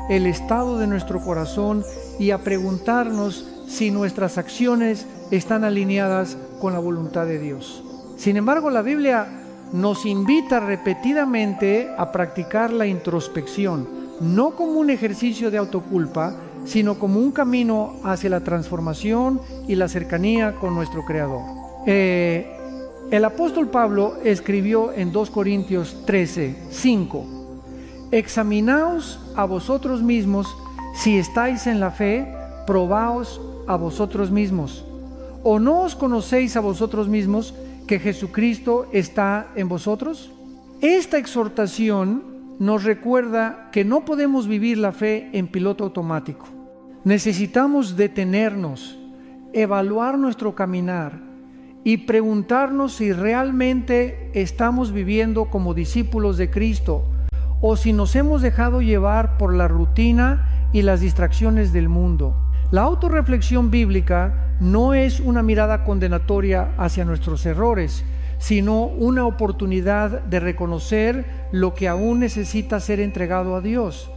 el estado de nuestro corazón y a preguntarnos si nuestras acciones están alineadas con la voluntad de Dios. Sin embargo, la Biblia nos invita repetidamente a practicar la introspección, no como un ejercicio de autoculpa, sino como un camino hacia la transformación y la cercanía con nuestro Creador. El apóstol Pablo escribió en 2 Corintios 13:5: examinaos a vosotros mismos si estáis en la fe, probaos a vosotros mismos. ¿O no os conocéis a vosotros mismos que Jesucristo está en vosotros? Esta exhortación nos recuerda que no podemos vivir la fe en piloto automático. Necesitamos detenernos, evaluar nuestro caminar y preguntarnos si realmente estamos viviendo como discípulos de Cristo o si nos hemos dejado llevar por la rutina y las distracciones del mundo. La autorreflexión bíblica no es una mirada condenatoria hacia nuestros errores, sino una oportunidad de reconocer lo que aún necesita ser entregado a Dios.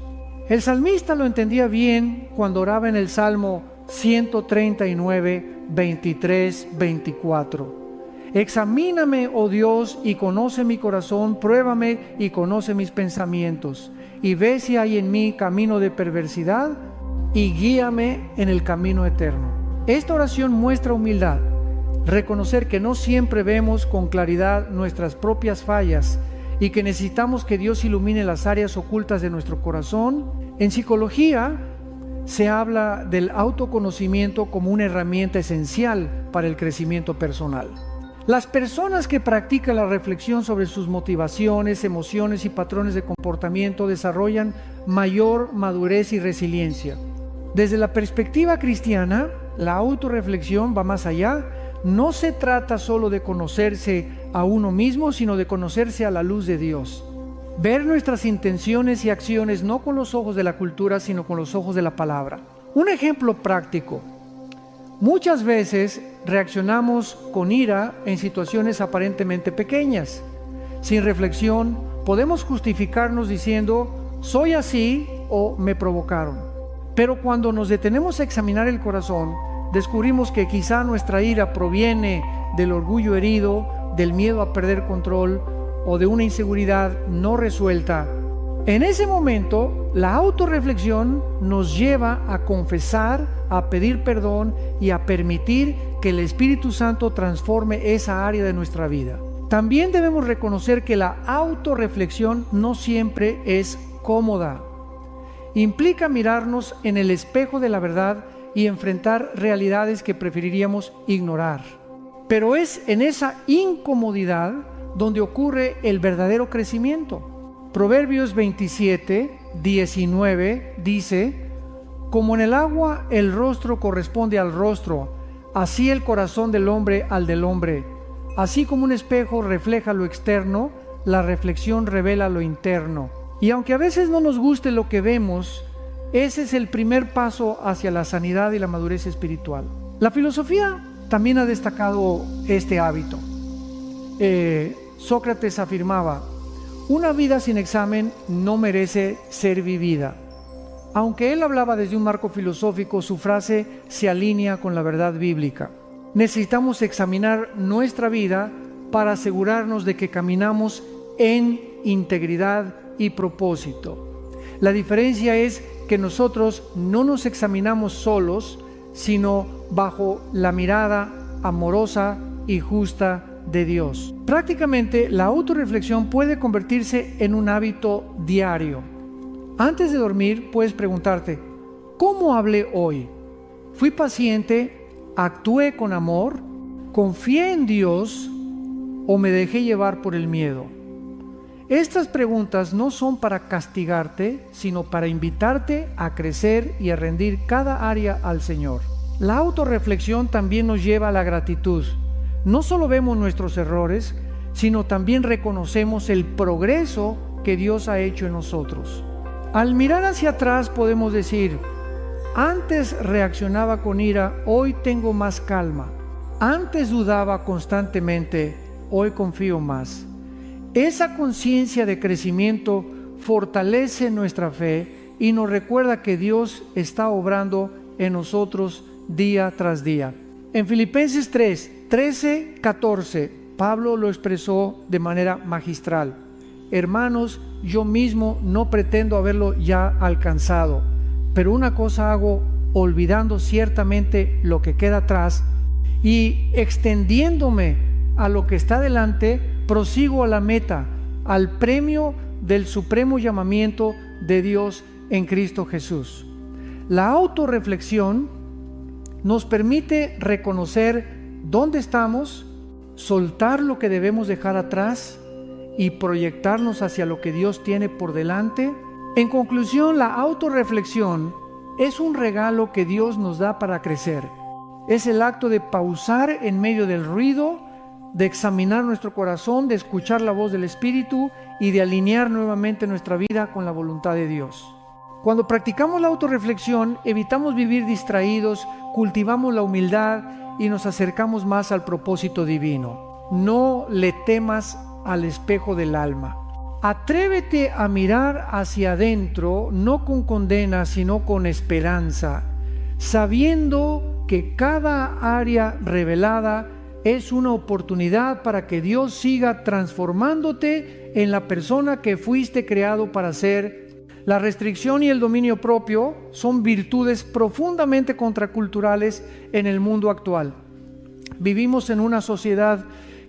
El salmista lo entendía bien cuando oraba en el Salmo 139, 23, 24. Examíname, oh Dios, y conoce mi corazón, pruébame y conoce mis pensamientos, y ve si hay en mí camino de perversidad, y guíame en el camino eterno. Esta oración muestra humildad. reconocer que no siempre vemos con claridad nuestras propias fallas y que necesitamos que Dios ilumine las áreas ocultas de nuestro corazón. En psicología se habla del autoconocimiento como una herramienta esencial para el crecimiento personal. Las personas que practican la reflexión sobre sus motivaciones, emociones y patrones de comportamiento desarrollan mayor madurez y resiliencia. Desde la perspectiva cristiana, la autorreflexión va más allá. No se trata solo de conocerse a uno mismo, sino de conocerse a la luz de Dios. Ver nuestras intenciones y acciones no con los ojos de la cultura, sino con los ojos de la palabra. Un ejemplo práctico. Muchas veces reaccionamos con ira en situaciones aparentemente pequeñas. Sin reflexión, podemos justificarnos diciendo, soy así o me provocaron. Pero cuando nos detenemos a examinar el corazón, descubrimos que quizá nuestra ira proviene del orgullo herido, del miedo a perder control o de una inseguridad no resuelta. En ese momento, la autorreflexión nos lleva a confesar, a pedir perdón y a permitir que el Espíritu Santo transforme esa área de nuestra vida. También debemos reconocer que la autorreflexión no siempre es cómoda. Implica mirarnos en el espejo de la verdad y enfrentar realidades que preferiríamos ignorar. Pero es en esa incomodidad donde ocurre el verdadero crecimiento. Proverbios 27:19 dice, como en el agua el rostro corresponde al rostro, así el corazón del hombre al del hombre. Así como un espejo refleja lo externo, la reflexión revela lo interno. Y aunque a veces no nos guste lo que vemos, ese es el primer paso hacia la sanidad y la madurez espiritual. La filosofía también ha destacado este hábito. Sócrates afirmaba, una vida sin examen no merece ser vivida. Aunque él hablaba desde un marco filosófico, su frase se alinea con la verdad bíblica. Necesitamos examinar nuestra vida para asegurarnos de que caminamos en integridad y propósito. La diferencia es que nosotros no nos examinamos solos, sino bajo la mirada amorosa y justa de Dios. Prácticamente la autorreflexión puede convertirse en un hábito diario. Antes de dormir puedes preguntarte, ¿cómo hablé hoy? ¿Fui paciente? ¿Actué con amor? ¿Confié en Dios? ¿O me dejé llevar por el miedo? Estas preguntas no son para castigarte, sino para invitarte a crecer y a rendir cada área al Señor. La autorreflexión también nos lleva a la gratitud. No solo vemos nuestros errores, sino también reconocemos el progreso que Dios ha hecho en nosotros. Al mirar hacia atrás podemos decir, antes reaccionaba con ira, hoy tengo más calma. Antes dudaba constantemente, hoy confío más. Esa conciencia de crecimiento fortalece nuestra fe y nos recuerda que Dios está obrando en nosotros día tras día. En Filipenses 3:13-14, Pablo lo expresó de manera magistral. Hermanos, yo mismo no pretendo haberlo ya alcanzado, pero una cosa hago, olvidando ciertamente lo que queda atrás y extendiéndome a lo que está delante, prosigo a la meta, al premio del supremo llamamiento de Dios en Cristo Jesús. La autorreflexión nos permite reconocer dónde estamos, soltar lo que debemos dejar atrás y proyectarnos hacia lo que Dios tiene por delante. En conclusión, la autorreflexión es un regalo que Dios nos da para crecer. Es el acto de pausar en medio del ruido, de examinar nuestro corazón, de escuchar la voz del Espíritu y de alinear nuevamente nuestra vida con la voluntad de Dios. Cuando practicamos la autorreflexión, evitamos vivir distraídos, cultivamos la humildad y nos acercamos más al propósito divino. No le temas al espejo del alma. Atrévete a mirar hacia adentro, no con condena, sino con esperanza, sabiendo que cada área revelada es una oportunidad para que Dios siga transformándote en la persona que fuiste creado para ser. La restricción y el dominio propio son virtudes profundamente contraculturales en el mundo actual. Vivimos en una sociedad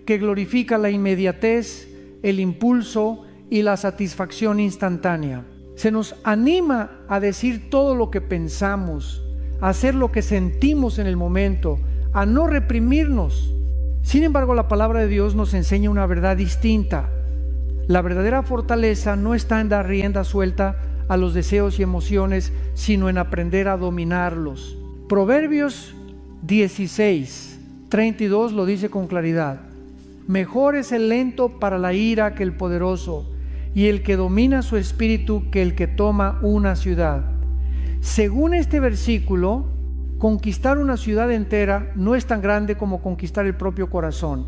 que glorifica la inmediatez, el impulso y la satisfacción instantánea. Se nos anima a decir todo lo que pensamos, a hacer lo que sentimos en el momento, a no reprimirnos. Sin embargo, la palabra de Dios nos enseña una verdad distinta. La verdadera fortaleza no está en dar rienda suelta a los deseos y emociones, sino en aprender a dominarlos. Proverbios 16:32 lo dice con claridad. Mejor es el lento para la ira que el poderoso, y el que domina su espíritu que el que toma una ciudad. Según este versículo, conquistar una ciudad entera no es tan grande como conquistar el propio corazón,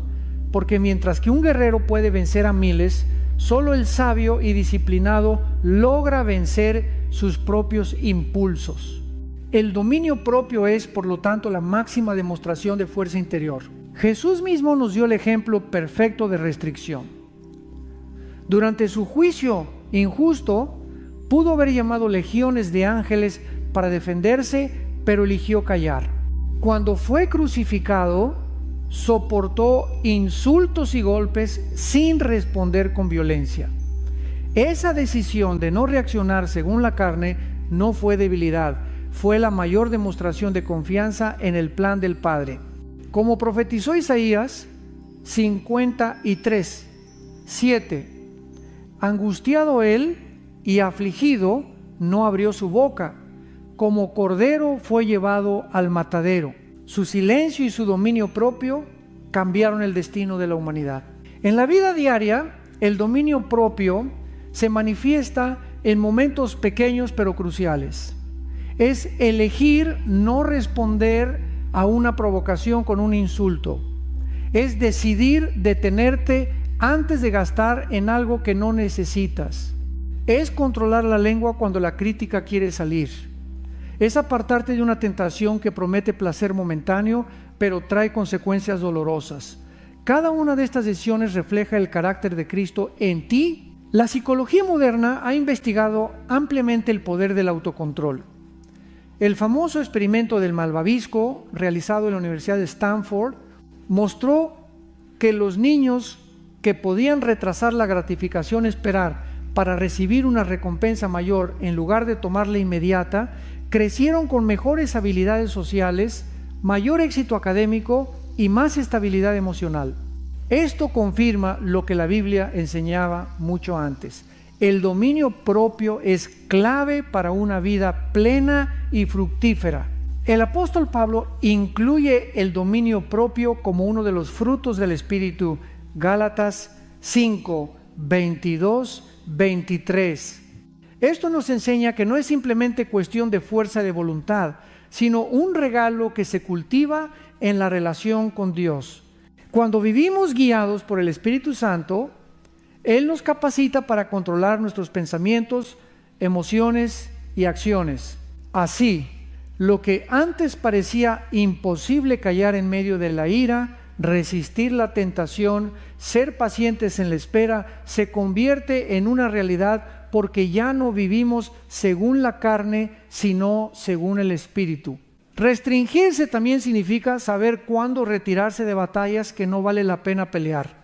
porque mientras que un guerrero puede vencer a miles, solo el sabio y disciplinado logra vencer sus propios impulsos. El dominio propio es, por lo tanto, la máxima demostración de fuerza interior. Jesús mismo nos dio el ejemplo perfecto de restricción. Durante su juicio injusto, pudo haber llamado legiones de ángeles para defenderse, pero eligió callar. Cuando fue crucificado, soportó insultos y golpes sin responder con violencia. Esa decisión de no reaccionar según la carne no fue debilidad, fue la mayor demostración de confianza en el plan del Padre. Como profetizó Isaías 53:7, angustiado él y afligido, no abrió su boca, como cordero fue llevado al matadero. Su silencio y su dominio propio cambiaron el destino de la humanidad. En la vida diaria, el dominio propio se manifiesta en momentos pequeños pero cruciales. Es elegir no responder a una provocación con un insulto. Es decidir detenerte antes de gastar en algo que no necesitas. Es controlar la lengua cuando la crítica quiere salir. Es apartarte de una tentación que promete placer momentáneo, pero trae consecuencias dolorosas. Cada una de estas decisiones refleja el carácter de Cristo en ti. La psicología moderna ha investigado ampliamente el poder del autocontrol. El famoso experimento del malvavisco, realizado en la Universidad de Stanford, mostró que los niños que podían retrasar la gratificación esperar para recibir una recompensa mayor en lugar de tomarla inmediata, crecieron con mejores habilidades sociales, mayor éxito académico y más estabilidad emocional. Esto confirma lo que la Biblia enseñaba mucho antes. El dominio propio es clave para una vida plena y fructífera. El apóstol Pablo incluye el dominio propio como uno de los frutos del Espíritu. Gálatas 5:22-23. Esto nos enseña que no es simplemente cuestión de fuerza de voluntad, sino un regalo que se cultiva en la relación con Dios. Cuando vivimos guiados por el Espíritu Santo, Él nos capacita para controlar nuestros pensamientos, emociones y acciones. Así, lo que antes parecía imposible callar en medio de la ira, resistir la tentación, ser pacientes en la espera, se convierte en una realidad porque ya no vivimos según la carne, sino según el Espíritu. Restringirse también significa saber cuándo retirarse de batallas que no vale la pena pelear.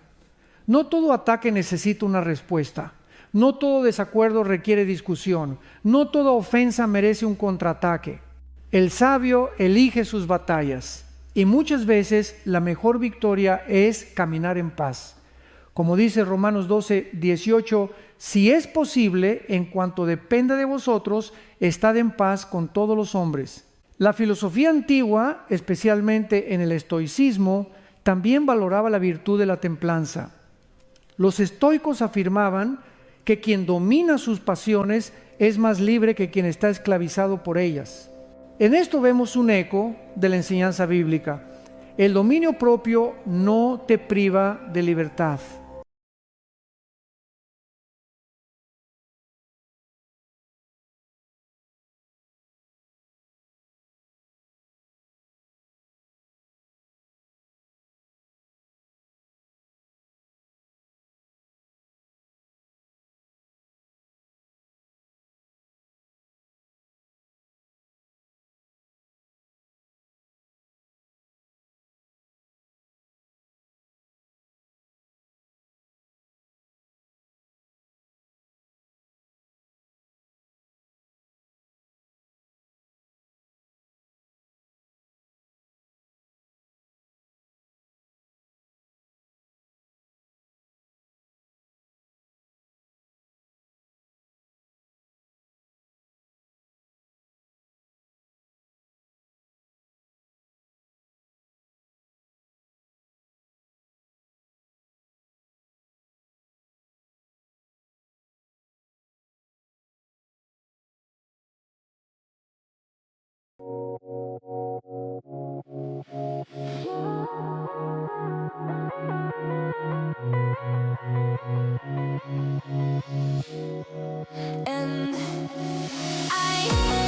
No todo ataque necesita una respuesta. No todo desacuerdo requiere discusión. No toda ofensa merece un contraataque. El sabio elige sus batallas y muchas veces la mejor victoria es caminar en paz. Como dice Romanos 12:18, si es posible, en cuanto dependa de vosotros, estad en paz con todos los hombres. La filosofía antigua, especialmente en el estoicismo, también valoraba la virtud de la templanza. Los estoicos afirmaban que quien domina sus pasiones es más libre que quien está esclavizado por ellas. En esto vemos un eco de la enseñanza bíblica. El dominio propio no te priva de libertad. And I